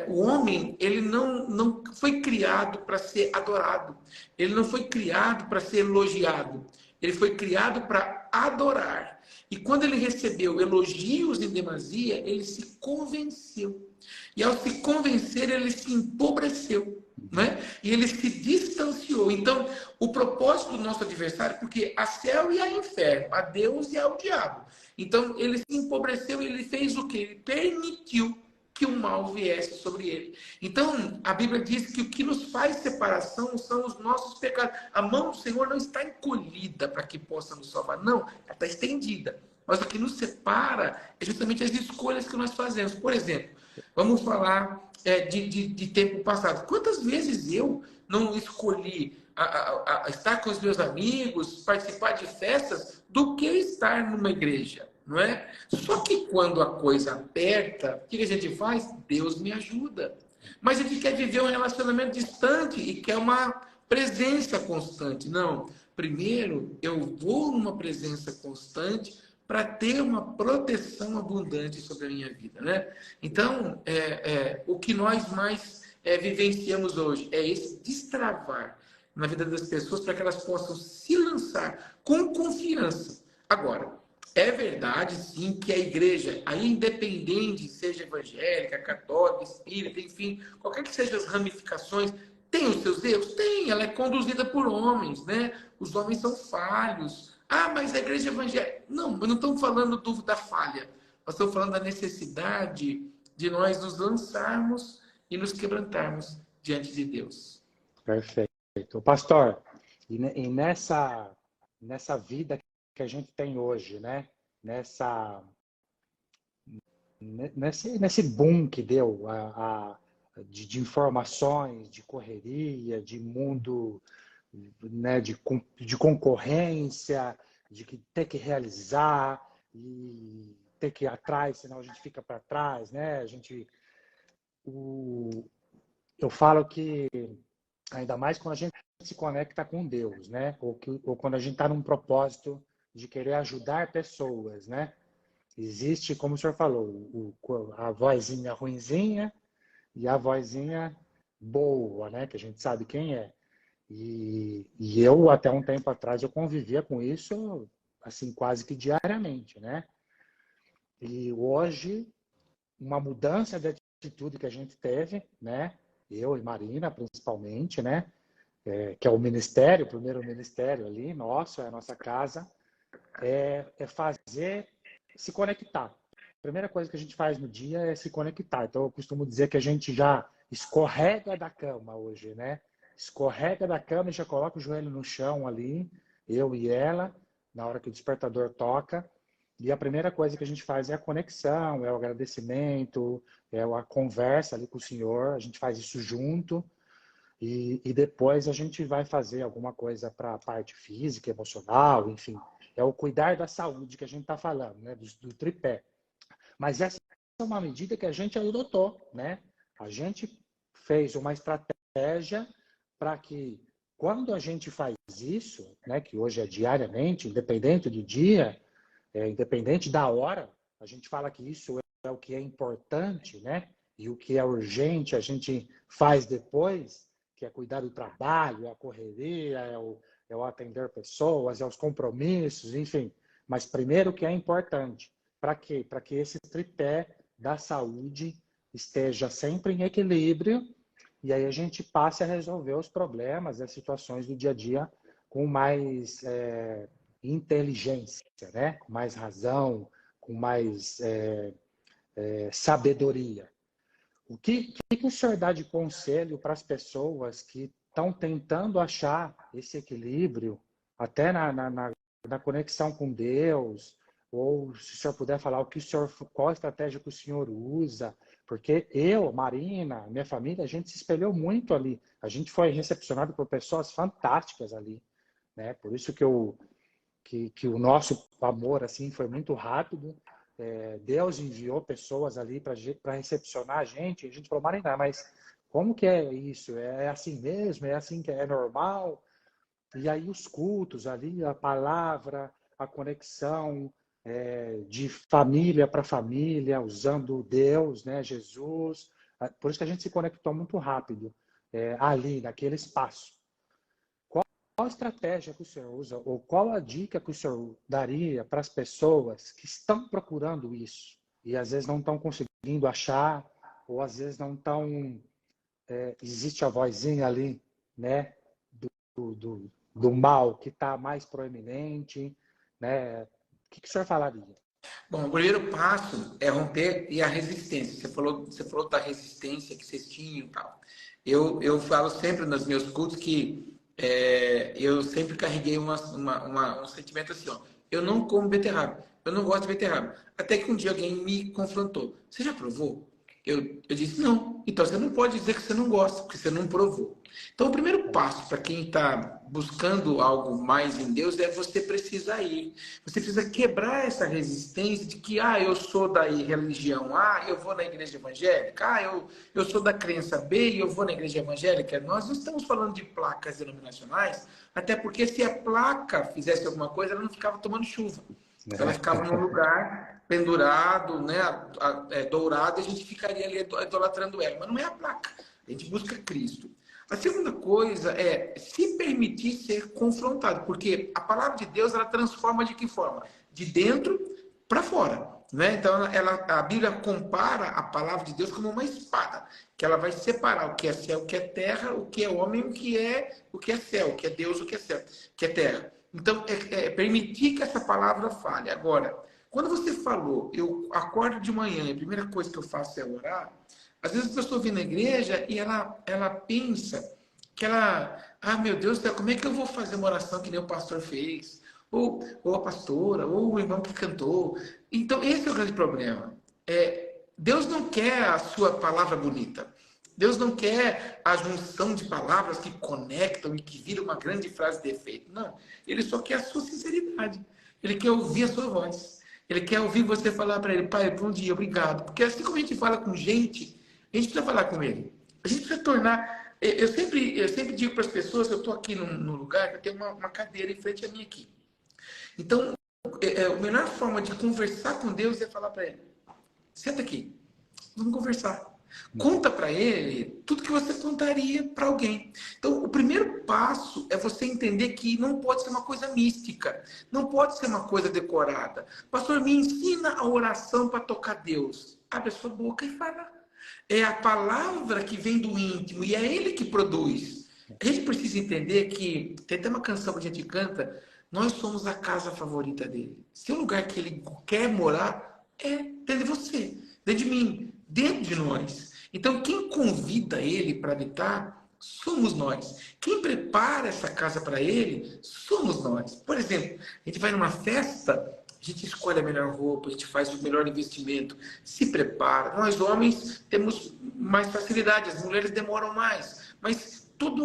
O homem, ele não foi criado para ser adorado. Ele não foi criado para ser elogiado. Ele foi criado para adorar. E quando ele recebeu elogios em demasia, ele se convenceu. E ao se convencer, ele se empobreceu. Né? E ele se distanciou. Então, o propósito do nosso adversário, porque há céu e há inferno, há Deus e há o diabo. Então, ele se empobreceu e ele fez o quê? Ele permitiu que o mal viesse sobre ele. Então, a Bíblia diz que o que nos faz separação são os nossos pecados. A mão do Senhor não está encolhida para que possa nos salvar. Não, ela está estendida. Mas o que nos separa é justamente as escolhas que nós fazemos. Por exemplo, vamos falar de tempo passado. Quantas vezes eu não escolhi estar com os meus amigos, participar de festas, do que estar numa igreja, não é? Só que quando a coisa aperta, o que a gente faz? Deus me ajuda. Mas a gente quer viver um relacionamento distante e quer uma presença constante. Não. Primeiro, eu vou numa presença constante para ter uma proteção abundante sobre a minha vida, né? Então, o que nós mais vivenciamos hoje é esse destravar na vida das pessoas para que elas possam se lançar com confiança. Agora, é verdade, sim, que a igreja, aí independente, seja evangélica, católica, espírita, enfim, qualquer que sejam as ramificações, tem os seus erros? Tem, ela é conduzida por homens, né? Os homens são falhos. Ah, mas a igreja evangélica... Não, mas não estamos falando da falha. Nós estamos falando da necessidade de nós nos lançarmos e nos quebrantarmos diante de Deus. Perfeito. Pastor, e nessa vida que a gente tem hoje, né? Nesse boom que deu de informações, de correria, de mundo, né, de concorrência, de que ter que realizar e ter que ir atrás, senão a gente fica para trás, né? Eu falo que ainda mais quando a gente se conecta com Deus, né? Ou quando a gente está num propósito de querer ajudar pessoas, né? Existe, como o senhor falou, a vozinha ruinzinha e a vozinha boa, né? Que a gente sabe quem é. E eu, até um tempo atrás, eu convivia com isso, assim, quase que diariamente, né? E hoje, uma mudança de atitude que a gente teve, né? Eu e Marina, principalmente, né? Que é o ministério, o primeiro ministério ali, nosso, é a nossa casa, é fazer, se conectar. A primeira coisa que a gente faz no dia é se conectar. Então, eu costumo dizer que a gente já escorrega da cama hoje, né? Escorrega da cama e já coloca o joelho no chão ali, eu e ela, na hora que o despertador toca. E a primeira coisa que a gente faz é a conexão, é o agradecimento, é a conversa ali com o Senhor. A gente faz isso junto. E depois a gente vai fazer alguma coisa para a parte física, emocional, enfim. É o cuidar da saúde que a gente está falando, né? Do tripé. Mas essa é uma medida que a gente adotou, né? A gente fez uma estratégia para que, quando a gente faz isso, né, que hoje é diariamente, independente do dia, independente da hora, a gente fala que isso é o que é importante, né? E o que é urgente a gente faz depois, que é cuidar do trabalho, é a correria, é o atender pessoas, é os compromissos, enfim. Mas primeiro o que é importante. Para quê? Para que esse tripé da saúde esteja sempre em equilíbrio e aí a gente passe a resolver os problemas, as situações do dia a dia com mais inteligência, né? Com mais razão, com mais sabedoria. O que o senhor dá de conselho para as pessoas que estão tentando achar esse equilíbrio, até na conexão com Deus, ou se o senhor puder falar qual a estratégia que o senhor usa, porque eu, Marina, minha família, a gente se espelhou muito ali. A gente foi recepcionado por pessoas fantásticas ali, né? Por isso que o nosso amor assim foi muito rápido. Deus enviou pessoas ali para recepcionar a gente. E a gente falou, Marina, mas como que é isso? É assim mesmo? É assim que é normal? E aí os cultos ali, a palavra, a conexão de família para família, usando Deus, né, Jesus. Por isso que a gente se conectou muito rápido ali, naquele espaço. Qual a estratégia que o senhor usa, ou qual a dica que o senhor daria para as pessoas que estão procurando isso e às vezes não estão conseguindo achar, ou às vezes não estão. Existe a vozinha ali, né, do mal que está mais proeminente, né? O que o senhor falaria? Bom, o primeiro passo é romper e a resistência. Você falou da resistência que vocês tinham e tal. Eu falo sempre nos meus cultos que eu sempre carreguei um sentimento assim, ó. Eu não como beterraba. Eu não gosto de beterraba. Até que um dia alguém me confrontou. Você já provou? Eu disse, não. Então você não pode dizer que você não gosta, porque você não provou. Então o primeiro passo para quem está buscando algo mais em Deus é você precisar ir. Você precisa quebrar essa resistência de que, eu sou da religião A, eu vou na igreja evangélica, eu sou da crença B e eu vou na igreja evangélica. Nós não estamos falando de placas denominacionais, até porque se a placa fizesse alguma coisa, ela não ficava tomando chuva. Ela ficava num lugar pendurado, né, dourado, e a gente ficaria ali idolatrando ela. Mas não é a placa. A gente busca Cristo. A segunda coisa é se permitir ser confrontado, porque a palavra de Deus ela transforma de que forma? De dentro para fora. Né? Então, a Bíblia compara a palavra de Deus como uma espada, que ela vai separar o que é céu, o que é terra, o que é homem, o que é céu, o que é Deus, o que é céu, o que é terra. Então, permitir que essa palavra fale. Agora, quando você falou, eu acordo de manhã e a primeira coisa que eu faço é orar, às vezes a pessoa vem na igreja e ela pensa que meu Deus do céu, como é que eu vou fazer uma oração que nem o pastor fez? Ou a pastora, ou o irmão que cantou. Então, esse é o grande problema. Deus não quer a sua palavra bonita. Deus não quer a junção de palavras que conectam e que viram uma grande frase de efeito. Não. Ele só quer a sua sinceridade. Ele quer ouvir a sua voz. Ele quer ouvir você falar para ele, Pai, bom dia, obrigado. Porque assim como a gente fala com gente, a gente precisa falar com ele. A gente precisa tornar... Eu sempre digo para as pessoas, eu estou aqui num lugar que eu tenho uma cadeira em frente a mim aqui. Então, a melhor forma de conversar com Deus é falar para ele, senta aqui, vamos conversar. Conta para ele tudo que você contaria para alguém. Então, o primeiro passo é você entender que não pode ser uma coisa mística, não pode ser uma coisa decorada. Pastor, me ensina a oração para tocar Deus. Abre a sua boca e fala. É a palavra que vem do íntimo e é ele que produz. A gente precisa entender que, tem até uma canção que a gente canta, nós somos a casa favorita dele. Se é o lugar que ele quer morar, é dentro de você, dentro de mim, dentro de nós. Então, quem convida ele para habitar, somos nós. Quem prepara essa casa para ele, somos nós. Por exemplo, a gente vai numa festa, a gente escolhe a melhor roupa, a gente faz o melhor investimento, se prepara. Nós, homens, temos mais facilidade, as mulheres demoram mais. Mas toda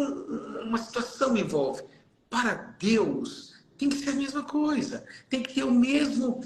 uma situação envolve. Para Deus, tem que ser a mesma coisa. Tem que ter o mesmo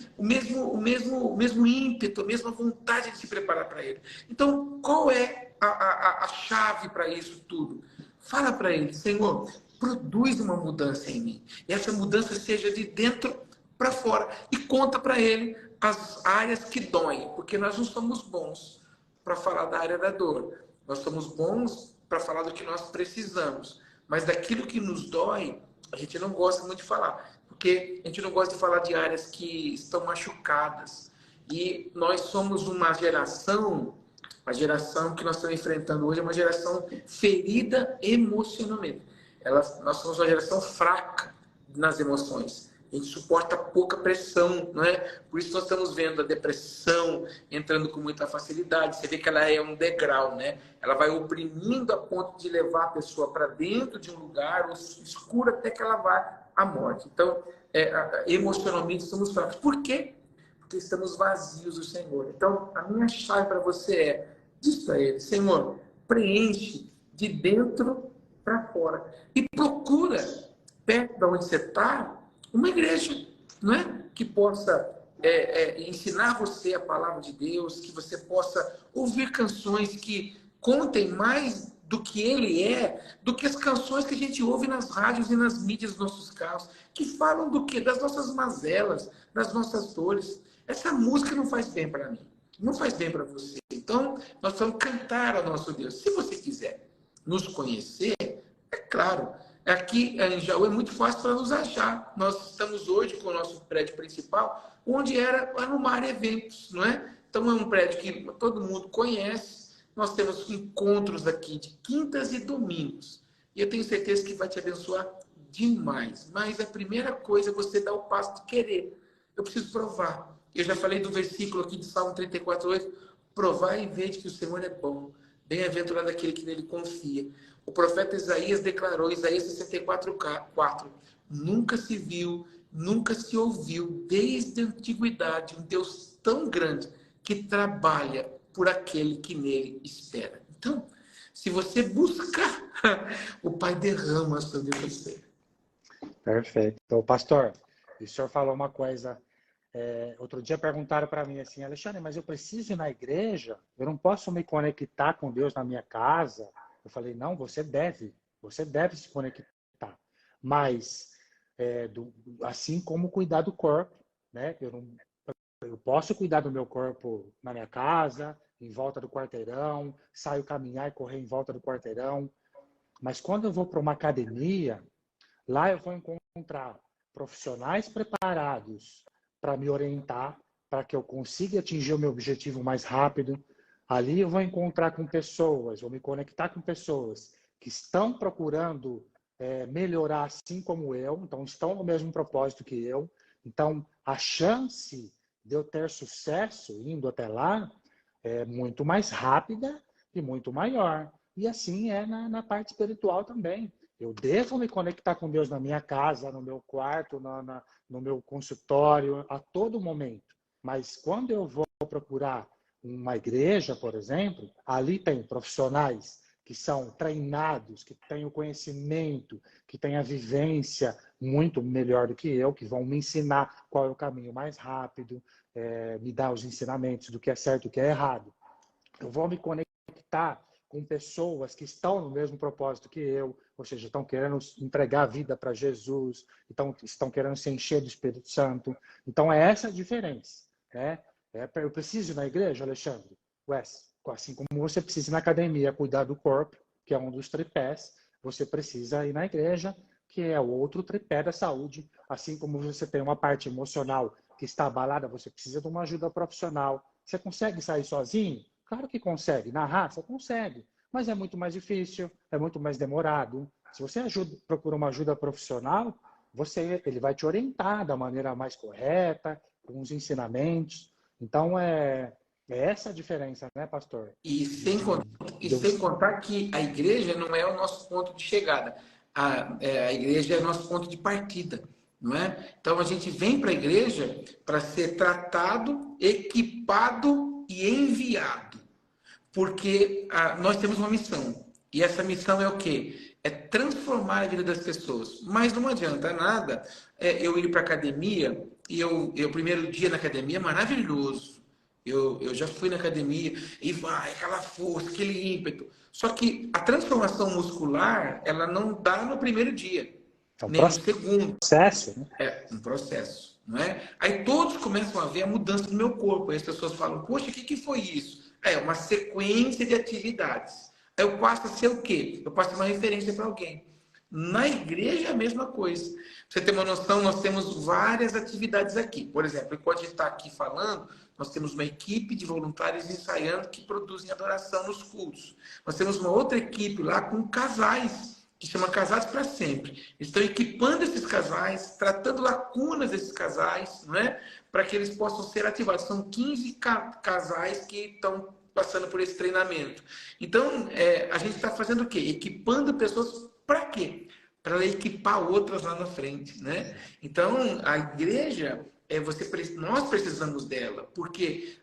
ímpeto, a mesma vontade de se preparar para ele. Então, qual é a chave para isso tudo? Fala para ele, Senhor, produz uma mudança em mim. E essa mudança seja de dentro para fora. E conta para ele as áreas que doem. Porque nós não somos bons para falar da área da dor. Nós somos bons para falar do que nós precisamos. Mas daquilo que nos dói, a gente não gosta muito de falar. Porque a gente não gosta de falar de áreas que estão machucadas. E nós somos uma geração, a geração que nós estamos enfrentando hoje é uma geração ferida emocionalmente. Nós somos uma geração fraca nas emoções. A gente suporta pouca pressão, não é? Por isso nós estamos vendo a depressão entrando com muita facilidade. Você vê que ela é um degrau, né? Ela vai oprimindo a ponto de levar a pessoa para dentro de um lugar escuro até que ela vá à morte. Então, emocionalmente somos fracos. Por quê? porque estamos vazios do Senhor. Então, a minha chave para você é, diz para Ele, Senhor, preenche de dentro para fora. E procura, perto de onde você está, uma igreja, não é? Que possa ensinar você a palavra de Deus, que você possa ouvir canções que contem mais do que Ele é, do que as canções que a gente ouve nas rádios e nas mídias dos nossos carros, que falam do quê? Das nossas mazelas, das nossas dores. Essa música não faz bem para mim, não faz bem para você. Então, nós vamos cantar ao nosso Deus. Se você quiser nos conhecer, é claro, aqui em Jaú é muito fácil para nos achar. Nós estamos hoje com o nosso prédio principal, onde era no Mar Eventos, não é? Então, é um prédio que todo mundo conhece. Nós temos encontros aqui de quintas e domingos. E eu tenho certeza que vai te abençoar demais. Mas a primeira coisa é você dar o passo de querer. Eu preciso provar. Eu já falei do versículo aqui de Salmo 34:8. Provar e ver que o Senhor é bom. Bem-aventurado aquele que nele confia. O profeta Isaías declarou, Isaías 64:4. Nunca se viu, nunca se ouviu, desde a antiguidade, um Deus tão grande que trabalha por aquele que nele espera. Então, se você buscar, o Pai derrama sobre você. Perfeito. Então, pastor, o senhor falou uma coisa. Outro dia perguntaram para mim assim, Alexandre, mas eu preciso ir na igreja? Eu não posso me conectar com Deus na minha casa? Eu falei, não, você deve se conectar. Mas, assim como cuidar do corpo, né? Eu posso cuidar do meu corpo na minha casa, em volta do quarteirão, saio caminhar e correr em volta do quarteirão. Mas quando eu vou para uma academia, lá eu vou encontrar profissionais preparados para me orientar, para que eu consiga atingir o meu objetivo mais rápido. Ali eu vou encontrar com pessoas, vou me conectar com pessoas que estão procurando melhorar assim como eu, então estão no mesmo propósito que eu. Então, a chance de eu ter sucesso indo até lá é muito mais rápida e muito maior. E assim é na parte espiritual também. Eu devo me conectar com Deus na minha casa, no meu quarto, no meu consultório, a todo momento. Mas quando eu vou procurar uma igreja, por exemplo, ali tem profissionais que são treinados, que têm o conhecimento, que têm a vivência muito melhor do que eu, que vão me ensinar qual é o caminho mais rápido, me dar os ensinamentos do que é certo e do que é errado. Eu vou me conectar com pessoas que estão no mesmo propósito que eu, ou seja, estão querendo entregar a vida para Jesus, estão querendo se encher do Espírito Santo. Então, é essa a diferença, né? Eu preciso ir na igreja, Alexandre? Assim como você precisa ir na academia cuidar do corpo, que é um dos tripés, você precisa ir na igreja, que é o outro tripé da saúde. Assim como você tem uma parte emocional que está abalada, você precisa de uma ajuda profissional. Você consegue sair sozinho? Claro que consegue. Na raça, consegue. Mas é muito mais difícil, é muito mais demorado. Se você procura uma ajuda profissional, ele vai te orientar da maneira mais correta, com os ensinamentos. Então, é essa a diferença, né, pastor? E sem contar que a igreja não é o nosso ponto de chegada. A igreja é o nosso ponto de partida, não é? Então, a gente vem para a igreja para ser tratado, equipado e enviado. Porque nós temos uma missão. E essa missão é o quê? É transformar a vida das pessoas. Mas não adianta nada eu ir para a academia e o primeiro dia na academia é maravilhoso. Eu já fui na academia e vai, aquela força, aquele ímpeto. Só que a transformação muscular, ela não dá no primeiro dia, É um nem no segundo. processo, né? É um processo, não é? Aí todos começam a ver a mudança do meu corpo. Aí as pessoas falam, poxa, o que foi isso? É uma sequência de atividades. Aí eu passo a ser o quê? Eu passo a ser uma referência para alguém. Na igreja é a mesma coisa. Pra você ter uma noção, nós temos várias atividades aqui. Por exemplo, enquanto a gente está aqui falando, nós temos uma equipe de voluntários ensaiando que produzem adoração nos cultos. Nós temos uma outra equipe lá com casais, que chama Casados para Sempre. Eles estão equipando esses casais, tratando lacunas desses casais, não é? Para que eles possam ser ativados. São 15 casais que estão passando por esse treinamento. Então, a gente está fazendo o quê? Equipando pessoas para quê? para ela equipar outras lá na frente, né? Então, a igreja, nós precisamos dela, porque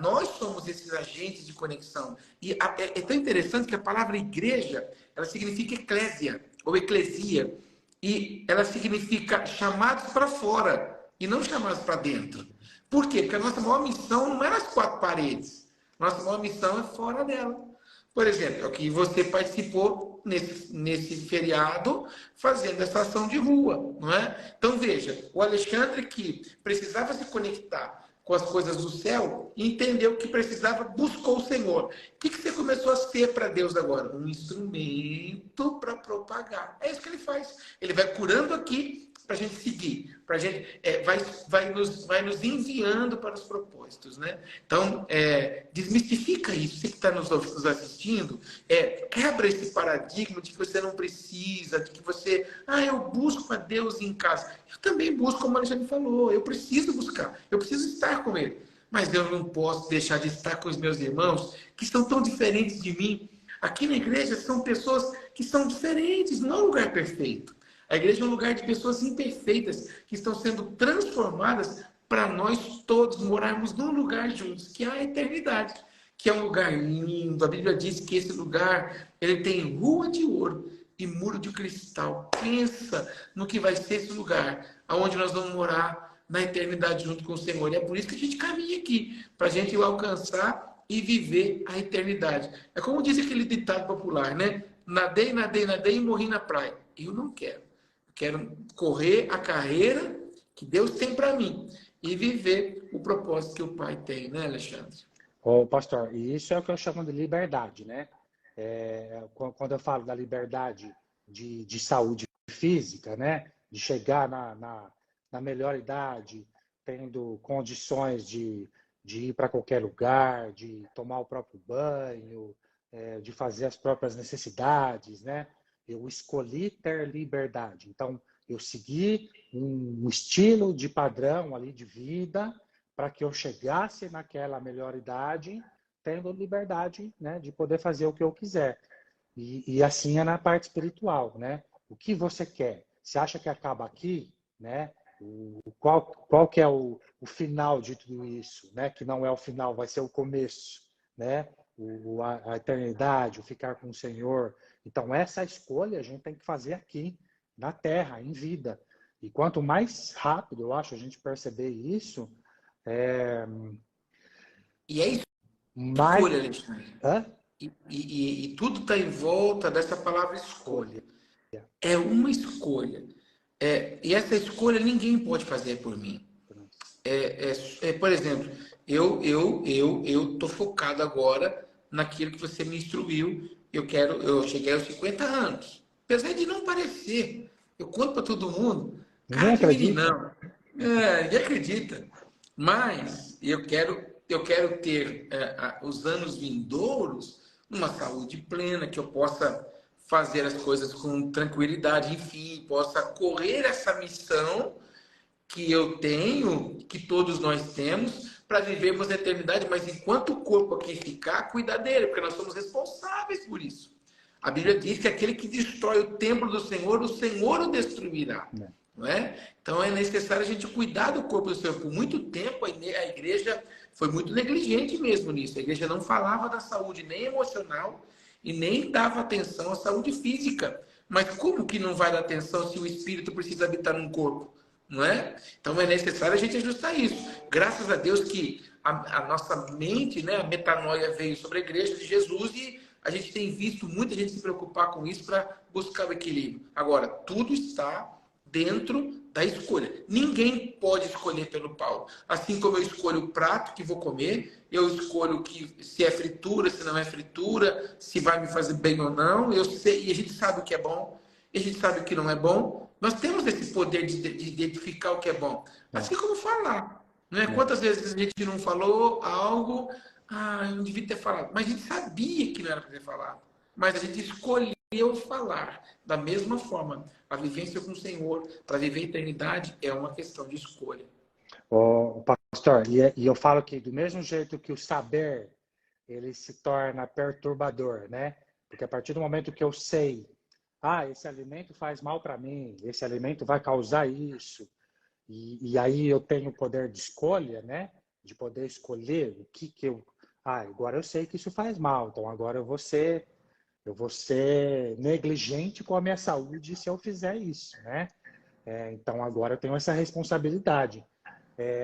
nós somos esses agentes de conexão. E é tão interessante que a palavra igreja, ela significa eclésia, ou eclesia, e ela significa chamados para fora, e não chamados para dentro. Por quê? Porque a nossa maior missão não é nas quatro paredes. Nossa maior missão é fora dela. Por exemplo, aqui você participou nesse feriado fazendo essa ação de rua, não é? Então veja, o Alexandre que precisava se conectar com as coisas do céu, entendeu que precisava, buscou o Senhor. O que você começou a ser para Deus agora? Um instrumento para propagar. É isso que ele faz. Ele vai curando aqui para a gente seguir, para a gente vai nos enviando para os propósitos, né? Então, desmistifica isso. Você que está nos assistindo, quebra esse paradigma de que você não precisa, de que você, eu busco a Deus em casa. Eu também busco, como a Alexandre falou, eu preciso buscar, eu preciso estar com Ele. Mas eu não posso deixar de estar com os meus irmãos, que são tão diferentes de mim. Aqui na igreja são pessoas que são diferentes, não é um lugar perfeito. A igreja é um lugar de pessoas imperfeitas que estão sendo transformadas para nós todos morarmos num lugar juntos, que é a eternidade, que é um lugar lindo. A Bíblia diz que esse lugar ele tem rua de ouro e muro de cristal. Pensa no que vai ser esse lugar, aonde nós vamos morar na eternidade junto com o Senhor. E é por isso que a gente caminha aqui, para a gente alcançar e viver a eternidade. É como diz aquele ditado popular, né? Nadei, nadei, nadei e morri na praia. Eu não quero. Quero correr a carreira que Deus tem para mim e viver o propósito que o Pai tem, né, Alexandre? Ô, pastor, e isso é o que eu chamo de liberdade, né? Quando eu falo da liberdade de saúde física, né? De chegar na melhor idade, tendo condições de ir para qualquer lugar, de tomar o próprio banho, de fazer as próprias necessidades, né? Eu escolhi ter liberdade. Então, eu segui um estilo de padrão ali de vida para que eu chegasse naquela melhor idade, tendo liberdade, né, de poder fazer o que eu quiser. E assim é na parte espiritual, né? O que você quer? Você acha que acaba aqui, né? Qual que é o final de tudo isso, né? Que não é o final, vai ser o começo, né? A eternidade, o ficar com o Senhor. Então, essa escolha a gente tem que fazer aqui, na Terra, em vida. E quanto mais rápido, eu acho, a gente perceber isso, E é isso, mais... escolha, Alexandre. Hã? E tudo está em volta dessa palavra escolha. É uma escolha. E essa escolha ninguém pode fazer por mim. Por exemplo, eu tô focado agora naquilo que você me instruiu. Eu cheguei aos 50 anos. Apesar de não parecer, eu conto para todo mundo. Ninguém Cara, que acredita? meninão. Ninguém acredita. Mas eu quero ter os anos vindouros numa saúde plena, que eu possa fazer as coisas com tranquilidade, enfim, possa correr essa missão que eu tenho, que todos nós temos, para vivermos a eternidade, mas enquanto o corpo aqui ficar, cuidar dele, porque nós somos responsáveis por isso. A Bíblia diz que aquele que destrói o templo do Senhor, o Senhor o destruirá. Não é? Então é necessário a gente cuidar do corpo do Senhor. Por muito tempo a igreja foi muito negligente mesmo nisso. A igreja não falava da saúde nem emocional e nem dava atenção à saúde física. Mas como que não vai dar atenção se o espírito precisa habitar num corpo? Não é? Então é necessário a gente ajustar isso. Graças a Deus que a nossa mente, né, a metanoia veio sobre a igreja de Jesus e a gente tem visto muita gente se preocupar com isso para buscar o equilíbrio. Agora, tudo está dentro da escolha. Ninguém pode escolher pelo Paulo. Assim como eu escolho o prato que vou comer, eu escolho se é fritura, se não é fritura, se vai me fazer bem ou não. Eu sei, e a gente sabe o que é bom, e a gente sabe o que não é bom. Nós temos esse poder de identificar o que é bom. Assim como falar. Né? Quantas vezes a gente não falou algo, eu não devia ter falado. Mas a gente sabia que não era para ter falado. Mas a gente escolheu falar. Da mesma forma, a vivência com o Senhor, para viver a eternidade, é uma questão de escolha. O pastor, e eu falo que do mesmo jeito que o saber ele se torna perturbador, né? Porque a partir do momento que eu sei ah, esse alimento faz mal para mim, esse alimento vai causar isso. E aí eu tenho o poder de escolha, né? De poder escolher o que eu... Ah, agora eu sei que isso faz mal, então agora eu vou ser negligente com a minha saúde se eu fizer isso, né? Então agora eu tenho essa responsabilidade.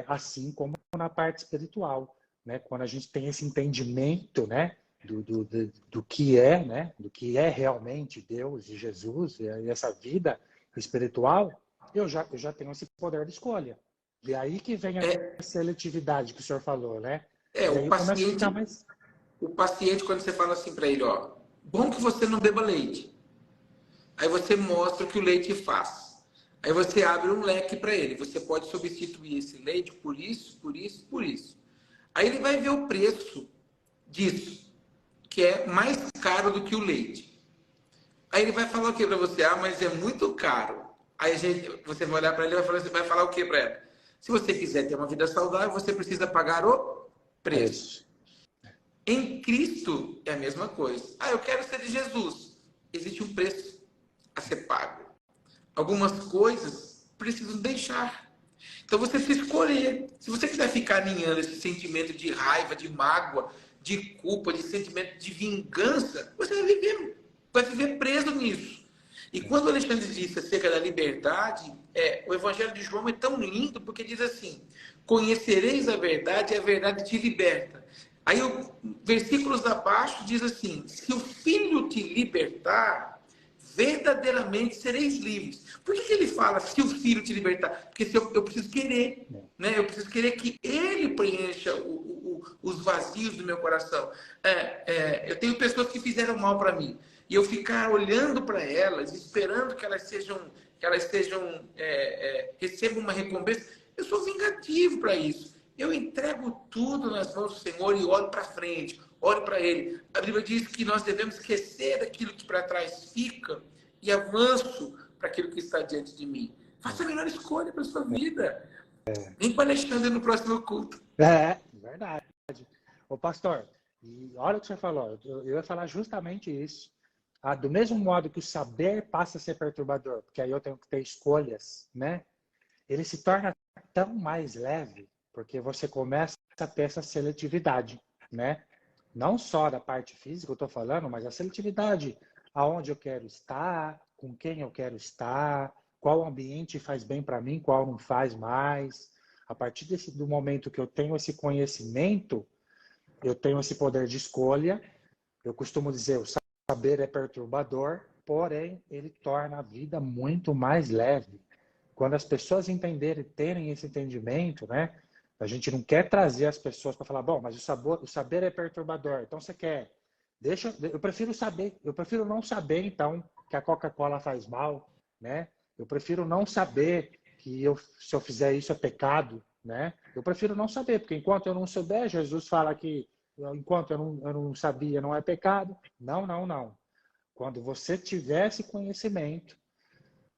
Assim como na parte espiritual, né? Quando a gente tem esse entendimento, né? Do que é, né? Do que é realmente Deus e Jesus e essa vida espiritual, eu já tenho esse poder de escolha. E aí que vem a É, seletividade que o senhor falou, né? E aí o eu começo a ficar paciente, mais... quando você fala assim para ele, ó, bom que você não beba leite. Aí você mostra o que o leite faz. Aí você abre um leque para ele. Você pode substituir esse leite por isso, por isso, por isso. Aí ele vai ver o preço disso, que é mais caro do que o leite. Aí ele vai falar o que para você? Ah, mas é muito caro. Aí você vai olhar para ele e vai falar o que para ela? Se você quiser ter uma vida saudável, você precisa pagar o preço. Preço. Em Cristo é a mesma coisa. Ah, eu quero ser de Jesus. Existe um preço a ser pago. Algumas coisas precisam deixar. Então você precisa escolher. Se você quiser ficar aninhando esse sentimento de raiva, de mágoa, de culpa, de sentimento de vingança, você vai viver preso nisso. E quando o Alexandre disse acerca da liberdade, o Evangelho de João é tão lindo porque diz assim: conhecereis a verdade e a verdade te liberta. Aí, versículos abaixo diz assim: se o Filho te libertar, verdadeiramente sereis livres. Por que ele fala se o Filho te libertar? Porque se eu preciso querer, né? Eu preciso querer que ele preencha os vazios do meu coração. Eu tenho pessoas que fizeram mal para mim e eu ficar olhando para elas, esperando que elas recebam uma recompensa. Eu sou vingativo para isso. Eu entrego tudo nas mãos do Senhor e olho para frente, olho para Ele. A Bíblia diz que nós devemos esquecer daquilo que para trás fica e avanço para aquilo que está diante de mim. Faça a melhor escolha para a sua vida. Vem para Alexandre no próximo culto. Verdade. Ô, pastor, e olha o que você falou, eu ia falar justamente isso. Do mesmo modo que o saber passa a ser perturbador, porque aí eu tenho que ter escolhas, né? Ele se torna tão mais leve, porque você começa a ter essa seletividade, né? Não só da parte física, eu estou falando, mas a seletividade, aonde eu quero estar, com quem eu quero estar, qual ambiente faz bem para mim, qual não faz mais. A partir do momento que eu tenho esse conhecimento, eu tenho esse poder de escolha. Eu costumo dizer, o saber é perturbador, porém, ele torna a vida muito mais leve. Quando as pessoas entenderem, terem esse entendimento, né? A gente não quer trazer as pessoas para falar, bom, mas o saber é perturbador. Então você quer, eu prefiro saber, eu prefiro não saber então que a Coca-Cola faz mal, né? Eu prefiro não saber que se eu fizer isso é pecado, né? Eu prefiro não saber, porque enquanto eu não souber, Jesus fala que enquanto eu não sabia não é pecado. Não, não, não. Quando você tiver esse conhecimento,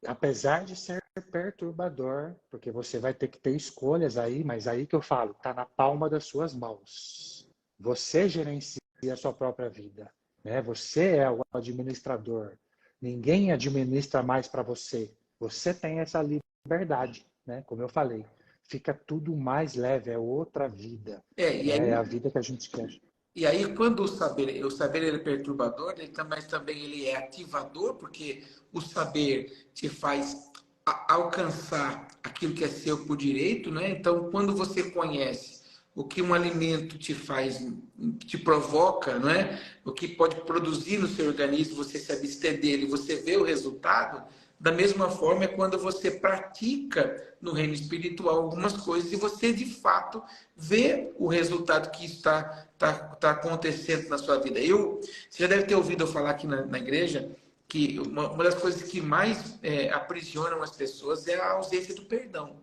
apesar de ser perturbador, porque você vai ter que ter escolhas aí, mas aí que eu falo, está na palma das suas mãos. Você gerencia a sua própria vida, né? Você é o administrador. Ninguém administra mais para você. Você tem essa liberdade, né? Como eu falei, fica tudo mais leve, é outra vida, E né? É a aí, vida que a gente quer. quando o saber ele é perturbador, mas também ele é ativador, porque o saber te faz alcançar aquilo que é seu por direito, né? Então, quando você conhece o que um alimento te faz, te provoca, não é? O que pode produzir no seu organismo, você se abster dele, você vê o resultado. Da mesma forma é quando você pratica no reino espiritual algumas coisas e você de fato vê o resultado que está acontecendo na sua vida. Você já deve ter ouvido eu falar aqui na igreja que uma das coisas que mais aprisionam as pessoas é a ausência do perdão.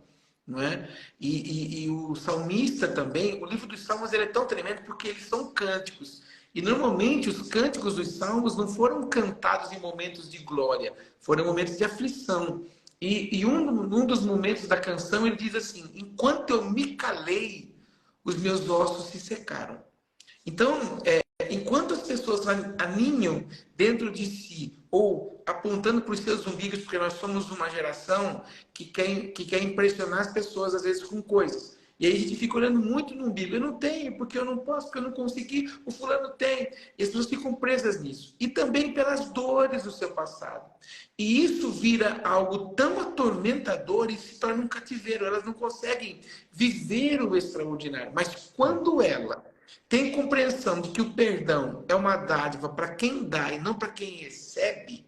Não é? E o salmista também, o livro dos Salmos ele é tão tremendo porque eles são cânticos. E normalmente os cânticos dos salmos não foram cantados em momentos de glória, foram em momentos de aflição. E um dos momentos da canção ele diz assim: enquanto eu me calei, os meus ossos se secaram. Então, enquanto as pessoas aninham dentro de si ou apontando para os seus umbigos, porque nós somos uma geração que quer impressionar as pessoas, às vezes, com coisas. E aí a gente fica olhando muito no umbigo. Eu não tenho, porque eu não posso, porque eu não consegui. O fulano tem. E as pessoas ficam presas nisso. E também pelas dores do seu passado. E isso vira algo tão atormentador e se torna um cativeiro. Elas não conseguem viver o extraordinário. Mas quando ela tem compreensão de que o perdão é uma dádiva para quem dá e não para quem recebe,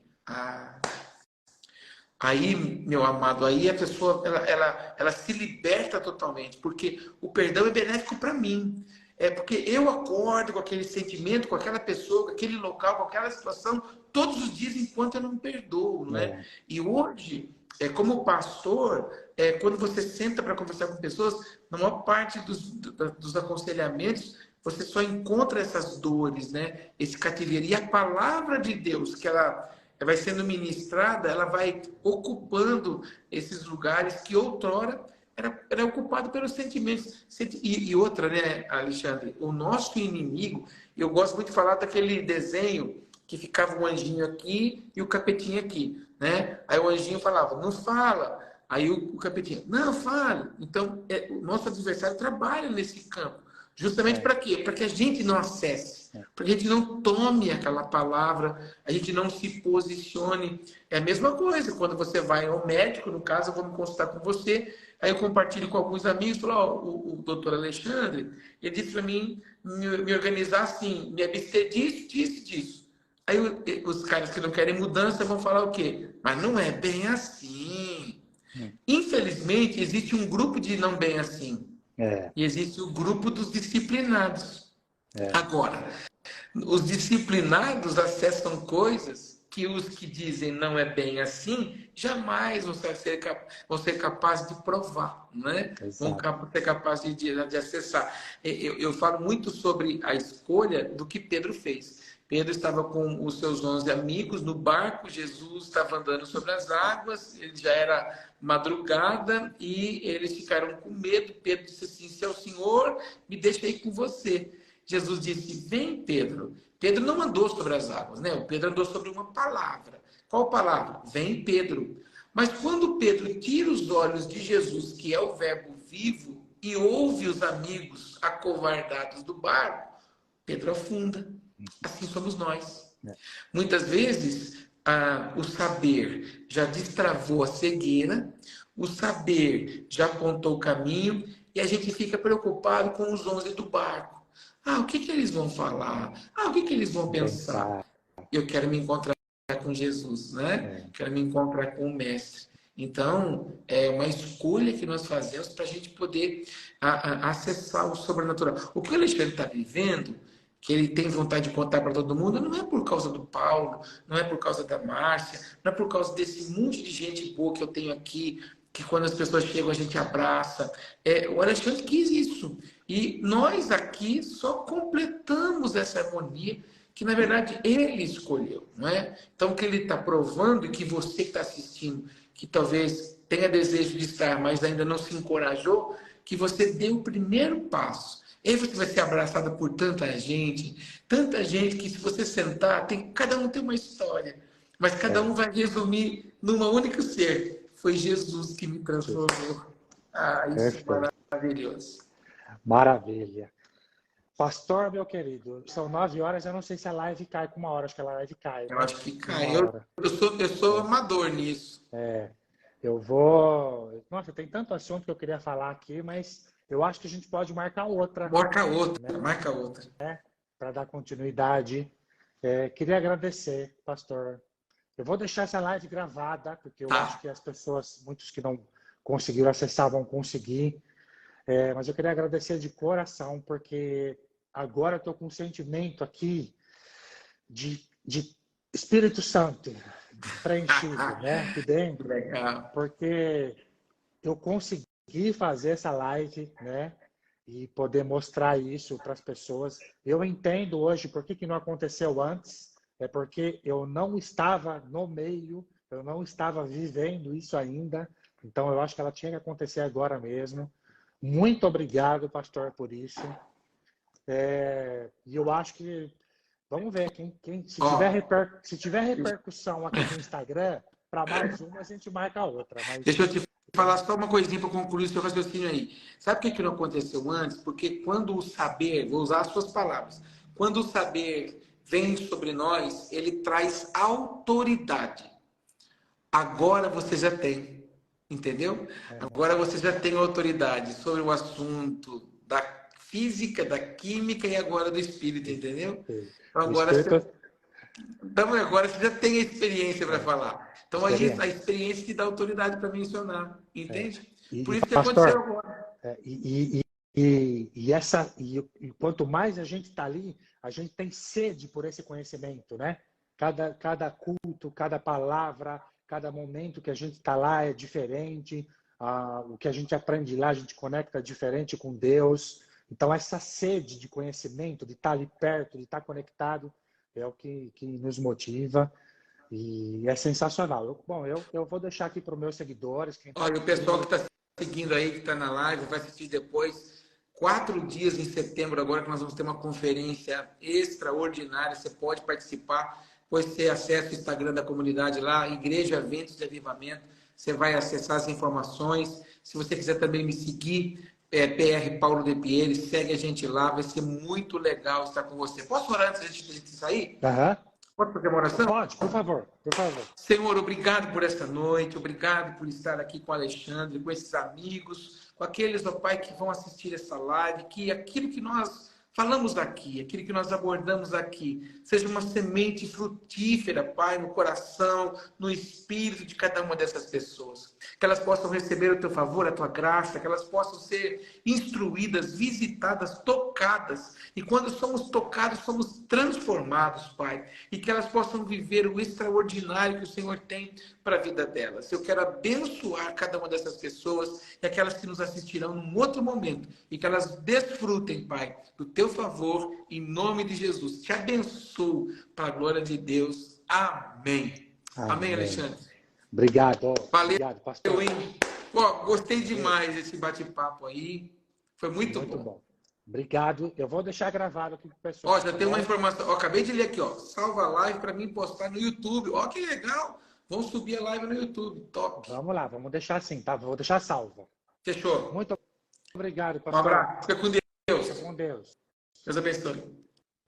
aí, meu amado, aí a pessoa ela se liberta totalmente, porque o perdão é benéfico para mim. É porque eu acordo com aquele sentimento, com aquela pessoa, com aquele local, com aquela situação, todos os dias enquanto eu não me perdoo, não é? E hoje, como pastor, quando você senta para conversar com pessoas, na maior parte dos aconselhamentos, você só encontra essas dores, né? Esse cativeiro. E a palavra de Deus, que ela vai sendo ministrada, ela vai ocupando esses lugares que outrora era ocupado pelos sentimentos. E outra, né, Alexandre? O nosso inimigo, eu gosto muito de falar daquele desenho que ficava um anjinho aqui e o capetinho aqui, né? Aí o anjinho falava, não fala. Aí o capetinho, não, fale. Então, o nosso adversário trabalha nesse campo. Justamente para quê? Para que a gente não acesse, para que a gente não tome aquela palavra, a gente não se posicione. É a mesma coisa quando você vai ao médico, no caso, eu vou me consultar com você, aí eu compartilho com alguns amigos, falo, o doutor Alexandre, ele disse para mim me organizar assim, me abster disso, disso, disso. Aí os caras que não querem mudança vão falar o quê? Mas não é bem assim. Infelizmente, existe um grupo de não bem assim. E existe o grupo dos disciplinados. Agora, os disciplinados acessam coisas que os que dizem não é bem assim, jamais vão ser capazes de provar, né? Vão ser capazes de acessar. Eu falo muito sobre a escolha do que Pedro fez. Pedro estava com os seus 11 amigos no barco, Jesus estava andando sobre as águas, ele já era madrugada e eles ficaram com medo. Pedro disse assim, se é o Senhor, me deixei com você. Jesus disse, vem Pedro. Pedro não andou sobre as águas, né? O Pedro andou sobre uma palavra. Qual palavra? Vem Pedro. Mas quando Pedro tira os olhos de Jesus, que é o verbo vivo, e ouve os amigos acovardados do barco, Pedro afunda. Assim somos nós. Muitas vezes, o saber já destravou a cegueira, o saber já apontou o caminho, e a gente fica preocupado com os 11 do barco. O que eles vão falar? O que eles vão pensar? Eu quero me encontrar com Jesus, né? Quero me encontrar com o Mestre. Então, é uma escolha que nós fazemos para a gente poder acessar o sobrenatural. O que o Alexandre está vivendo, que ele tem vontade de contar para todo mundo, não é por causa do Paulo, não é por causa da Márcia, não é por causa desse monte de gente boa que eu tenho aqui, que quando as pessoas chegam a gente abraça. O Alexandre quis isso. E nós aqui só completamos essa harmonia que, na verdade, ele escolheu, não é? Então, o que ele está provando e que você que está assistindo, que talvez tenha desejo de estar, mas ainda não se encorajou, que você dê o primeiro passo. E aí você vai ser abraçada por tanta gente que se você sentar, cada um tem uma história, mas cada um vai resumir numa única ser. Foi Jesus que me transformou. Isso é maravilhoso. Maravilha. Pastor, meu querido, são 9 horas, eu não sei se a live cai com 1 hora, acho que a live cai. Eu acho que cai. Eu sou amador nisso. Eu vou... Nossa, tem tanto assunto que eu queria falar aqui, mas eu acho que a gente pode marcar outra. Marca outra, marca outra. Para dar continuidade. Queria agradecer, pastor. Eu vou deixar essa live gravada, porque eu acho que as pessoas, muitos que não conseguiram acessar, vão conseguir. Mas eu queria agradecer de coração, porque agora eu estou com um sentimento aqui de Espírito Santo preenchido, né, aqui dentro. Legal. Porque eu consegui fazer essa live, né, e poder mostrar isso para as pessoas. Eu entendo hoje por que não aconteceu antes, é porque eu não estava no meio, eu não estava vivendo isso ainda, então eu acho que ela tinha que acontecer agora mesmo. Muito obrigado, pastor, por isso. E eu acho que Vamos ver. Se Ó, tiver repercussão aqui no Instagram, para mais uma, a gente marca outra. Mas... Deixa eu te falar só uma coisinha para concluir o seu raciocínio aí. Sabe por que não aconteceu antes? Porque quando o saber, vou usar as suas palavras, quando o saber vem sobre nós, ele traz autoridade. Agora você já tem, entendeu? Agora você já tem autoridade sobre o assunto da física, da química e agora do espírito, entendeu? Então agora você já tem a experiência para falar. Então a experiência te dá autoridade para mencionar, entende? Por isso que aconteceu agora. E quanto mais a gente está ali, a gente tem sede por esse conhecimento, né? Cada culto, cada palavra, cada momento que a gente está lá é diferente. O que a gente aprende lá, a gente conecta diferente com Deus. Então, essa sede de conhecimento, de estar ali perto, de estar conectado, é o que nos motiva. E é sensacional. Eu vou deixar aqui para os meus seguidores. Olha, o pessoal que está seguindo aí, que está na live, vai assistir depois. 4 dias em setembro agora que nós vamos ter uma conferência extraordinária. Você pode participar. Depois você acessa o Instagram da comunidade lá, Igreja Ventos de Avivamento. Você vai acessar as informações. Se você quiser também me seguir, PR Paulo De Pieri, segue a gente lá. Vai ser muito legal estar com você. Posso orar antes de sair? Pode fazer uma oração? Pode, por favor, por favor. Senhor, obrigado por esta noite, obrigado por estar aqui com o Alexandre, com esses amigos, com aqueles, ó Pai, que vão assistir essa live, que aquilo que nós falamos aqui, aquilo que nós abordamos aqui, seja uma semente frutífera, Pai, no coração, no espírito de cada uma dessas pessoas. Que elas possam receber o Teu favor, a Tua graça, que elas possam ser instruídas, visitadas, tocadas. E quando somos tocados, somos transformados, Pai. E que elas possam viver o extraordinário que o Senhor tem para a vida delas. Eu quero abençoar cada uma dessas pessoas e aquelas que nos assistirão num outro momento. E que elas desfrutem, Pai, do Teu favor, em nome de Jesus. Te abençoo para a glória de Deus. Amém. Amém, Alexandre? Obrigado. Valeu, Obrigado, pastor. Pô, gostei demais desse bate-papo aí. Foi muito bom. Obrigado. Eu vou deixar gravado aqui pro pessoal. Ó, já tem uma informação. Ó, acabei de ler aqui, ó. Salva a live para mim postar no YouTube. Ó, que legal. Vamos subir a live no YouTube. Top. Vamos lá, vamos deixar assim, tá? Vou deixar salva. Fechou. Muito obrigado, pastor. Um abraço. Fica com Deus. Fica com Deus. Deus abençoe.